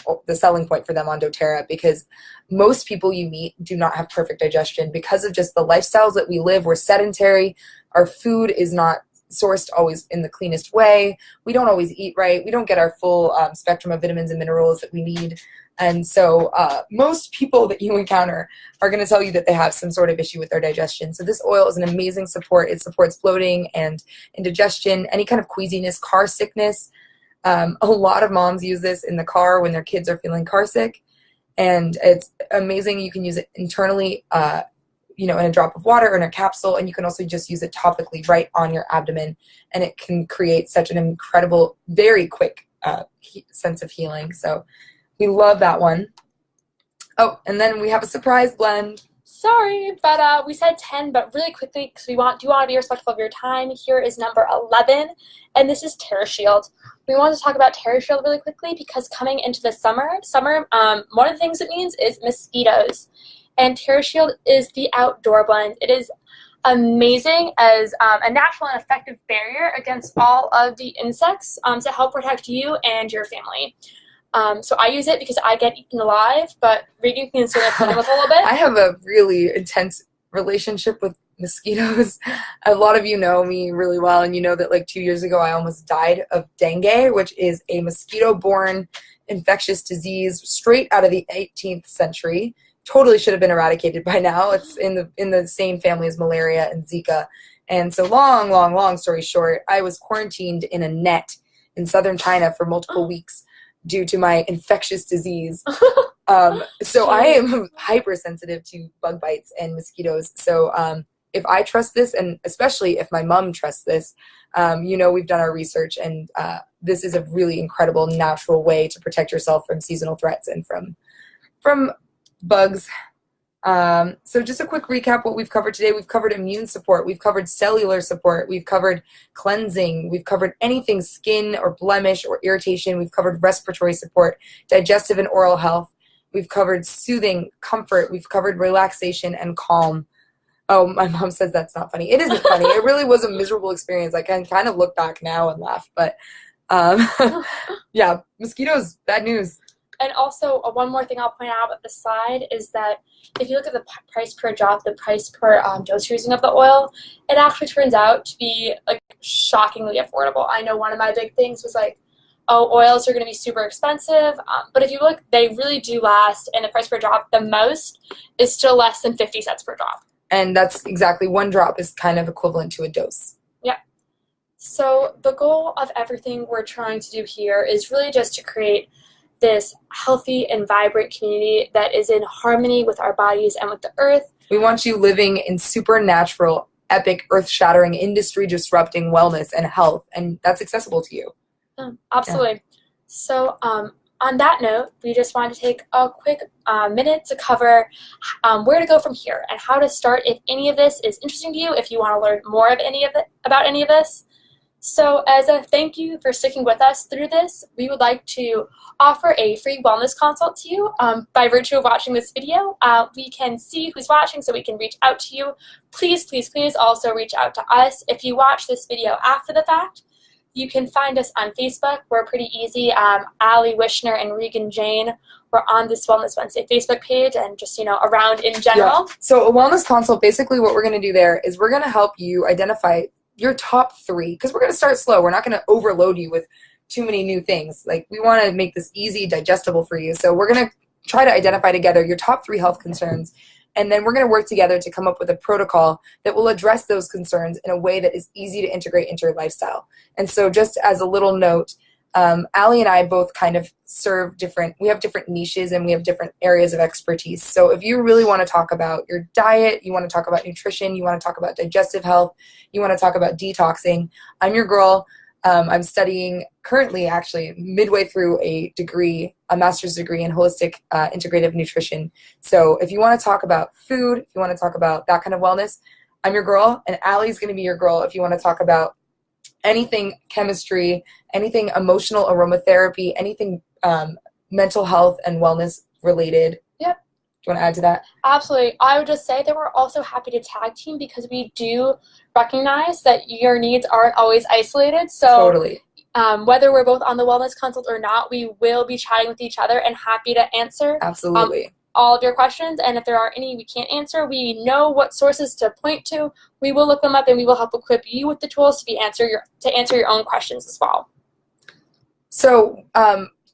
point for them on doTERRA, because most people you meet do not have perfect digestion because of just the lifestyles that we live. We're sedentary. Our food is not sourced always in the cleanest way. We don't always eat right. We don't get our full spectrum of vitamins and minerals that we need. And so most people that you encounter are going to tell you that they have some sort of issue with their digestion. So this oil is an amazing support. It supports bloating and indigestion, any kind of queasiness, car sickness. A lot of moms use this in the car when their kids are feeling car sick. And it's amazing. You can use it internally, in a drop of water or in a capsule. And you can also just use it topically right on your abdomen. And it can create such an incredible, very quick sense of healing. So we love that one. Oh, and then we have a surprise blend. Sorry, but we said 10, but really quickly, because we want to be respectful of your time, here is number 11, and this is TerraShield. We want to talk about TerraShield really quickly because coming into the summer, one of the things it means is mosquitoes, and TerraShield is the outdoor blend. It is amazing as a natural and effective barrier against all of the insects to help protect you and your family. So I use it because I get eaten alive, but Regan can sort of play with a little bit. I have a really intense relationship with mosquitoes. A lot of you know me really well, and you know that like 2 years ago I almost died of dengue, which is a mosquito-borne infectious disease straight out of the 18th century. Totally should have been eradicated by now. It's in the same family as malaria and Zika. And so long story short, I was quarantined in a net in southern China for multiple weeks due to my infectious disease. So I am hypersensitive to bug bites and mosquitoes. So if I trust this, and especially if my mom trusts this, we've done our research, and this is a really incredible natural way to protect yourself from seasonal threats and from bugs. So just a quick recap what we've covered today. We've covered immune support. We've covered cellular support. We've covered cleansing. We've covered anything skin or blemish or irritation. We've covered respiratory support, digestive and oral health. We've covered soothing, comfort. We've covered relaxation and calm. Oh, my mom says that's not funny. It isn't funny. It really was a miserable experience. I can kind of look back now and laugh, but yeah, mosquitoes, bad news. And also, one more thing I'll point out at the side is that if you look at the price per drop, the price per dose you're using of the oil, it actually turns out to be like shockingly affordable. I know one of my big things was like, oh, oils are going to be super expensive, but if you look, they really do last, and the price per drop, the most, is still less than 50 cents per drop. And that's exactly, one drop is kind of equivalent to a dose. Yeah. So the goal of everything we're trying to do here is really just to create this healthy and vibrant community that is in harmony with our bodies and with the earth. We want you living in supernatural, epic, earth-shattering, industry-disrupting wellness and health, and that's accessible to you. Absolutely. Yeah. So on that note, we just wanted to take a quick minute to cover where to go from here and how to start if any of this is interesting to you, if you want to learn more of about any of this. So as a thank you for sticking with us through this, we would like to offer a free wellness consult to you. By virtue of watching this video, we can see who's watching so we can reach out to you. Please, please, please also reach out to us. If you watch this video after the fact, you can find us on Facebook. We're pretty easy. Alli Wishner and Regan Jane were on this Wellness Wednesday Facebook page and just, around in general. Yeah. So a wellness consult, basically what we're going to do there is we're going to help you identify your top 3, because we're going to start slow. We're not going to overload you with too many new things. Like, we want to make this easy, digestible for you. So we're going to try to identify together your top 3 health concerns, and then we're going to work together to come up with a protocol that will address those concerns in a way that is easy to integrate into your lifestyle. And so just as a little note, Alli and I both kind of we have different niches and we have different areas of expertise. So if you really want to talk about your diet, you want to talk about nutrition, you want to talk about digestive health, you want to talk about detoxing, I'm your girl. I'm studying currently, actually, midway through a master's degree in holistic integrative nutrition. So if you want to talk about food, if you want to talk about that kind of wellness, I'm your girl, and Alli's going to be your girl if you want to talk about anything chemistry, anything emotional aromatherapy, anything mental health and wellness related. Yep. Do you want to add to that? Absolutely. I would just say that we're also happy to tag team because we do recognize that your needs aren't always isolated. So totally. Whether we're both on the wellness consult or not, we will be chatting with each other and happy to answer absolutely all of your questions. And if there are any we can't answer, we know what sources to point to. We will look them up and we will help equip you with the tools to answer your own questions as well. So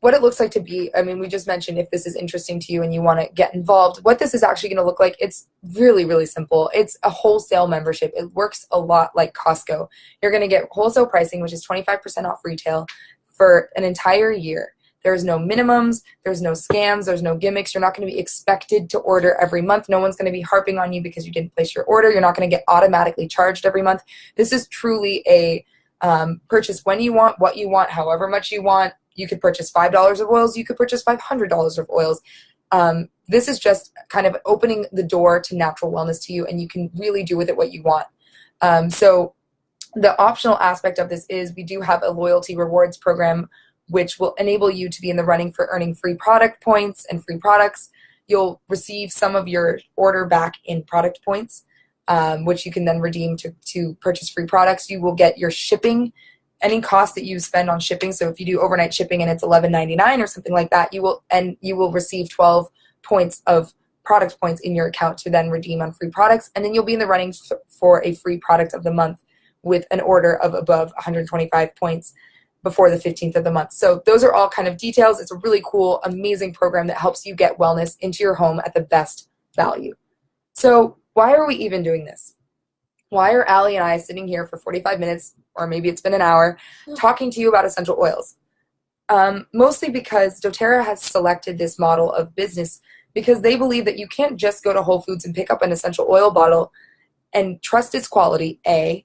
what it looks like to be, we just mentioned if this is interesting to you and you want to get involved, what this is actually going to look like, it's really, really simple. It's a wholesale membership. It works a lot like Costco. You're going to get wholesale pricing, which is 25% off retail for an entire year. There's no minimums, there's no scams, there's no gimmicks. You're not going to be expected to order every month. No one's going to be harping on you because you didn't place your order. You're not going to get automatically charged every month. This is truly a purchase when you want, what you want, however much you want. You could purchase $5 of oils. You could purchase $500 of oils. This is just kind of opening the door to natural wellness to you, and you can really do with it what you want. So the optional aspect of this is we do have a loyalty rewards program, which will enable you to be in the running for earning free product points and free products. You'll receive some of your order back in product points, which you can then redeem to purchase free products. You will get your shipping, any cost that you spend on shipping. So if you do overnight shipping and it's $11.99 or something like that, you will receive 12 points of product points in your account to then redeem on free products. And then you'll be in the running for a free product of the month with an order of above 125 points before the 15th of the month. So those are all kind of details. It's a really cool, amazing program that helps you get wellness into your home at the best value. So why are we even doing this? Why are Alli and I sitting here for 45 minutes, or maybe it's been an hour, talking to you about essential oils? Mostly because doTERRA has selected this model of business because they believe that you can't just go to Whole Foods and pick up an essential oil bottle and trust its quality, A,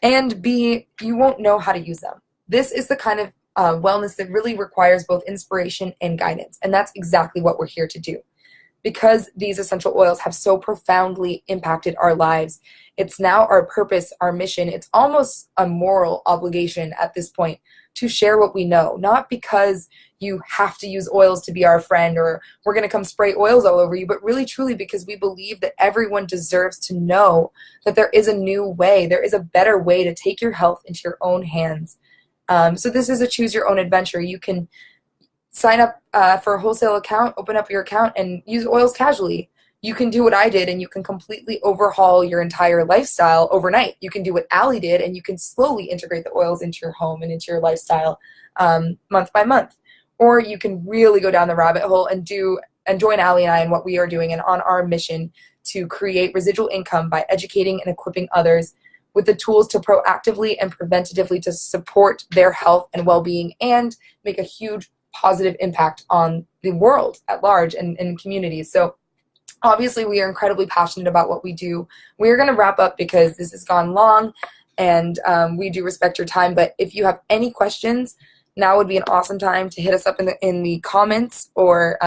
and B, you won't know how to use them. This is the kind of wellness that really requires both inspiration and guidance, and that's exactly what we're here to do. Because these essential oils have so profoundly impacted our lives, it's now our purpose, our mission. It's almost a moral obligation at this point to share what we know, not because you have to use oils to be our friend or we're going to come spray oils all over you, but really truly because we believe that everyone deserves to know that there is a new way, there is a better way to take your health into your own hands. So this is a choose your own adventure. You can sign up for a wholesale account, open up your account, and use oils casually. You can do what I did, and you can completely overhaul your entire lifestyle overnight. You can do what Alli did, and you can slowly integrate the oils into your home and into your lifestyle month by month. Or you can really go down the rabbit hole and join Alli and I in what we are doing and on our mission to create residual income by educating and equipping others with the tools to proactively and preventatively to support their health and well-being and make a huge positive impact on the world at large and communities. So obviously we are incredibly passionate about what we do. We're going to wrap up because this has gone long and we do respect your time. But if you have any questions, now would be an awesome time to hit us up in the comments or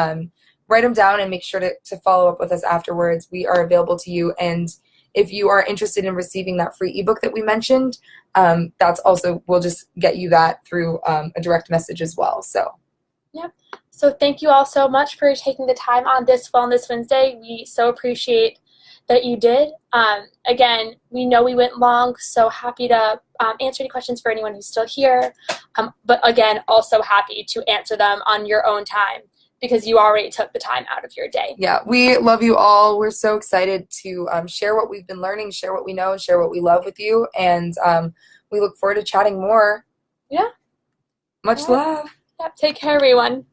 write them down and make sure to follow up with us afterwards. We are available to you. And if you are interested in receiving that free ebook that we mentioned, that's also, we'll just get you that through a direct message as well. So. Yep. So thank you all so much for taking the time on this Wellness Wednesday. We so appreciate that you did. Again, we know we went long, so happy to answer any questions for anyone who's still here. But again, also happy to answer them on your own time because you already took the time out of your day. Yeah, we love you all. We're so excited to share what we've been learning, share what we know, share what we love with you. And we look forward to chatting more. Yeah. Much love. Yep. Take care, everyone.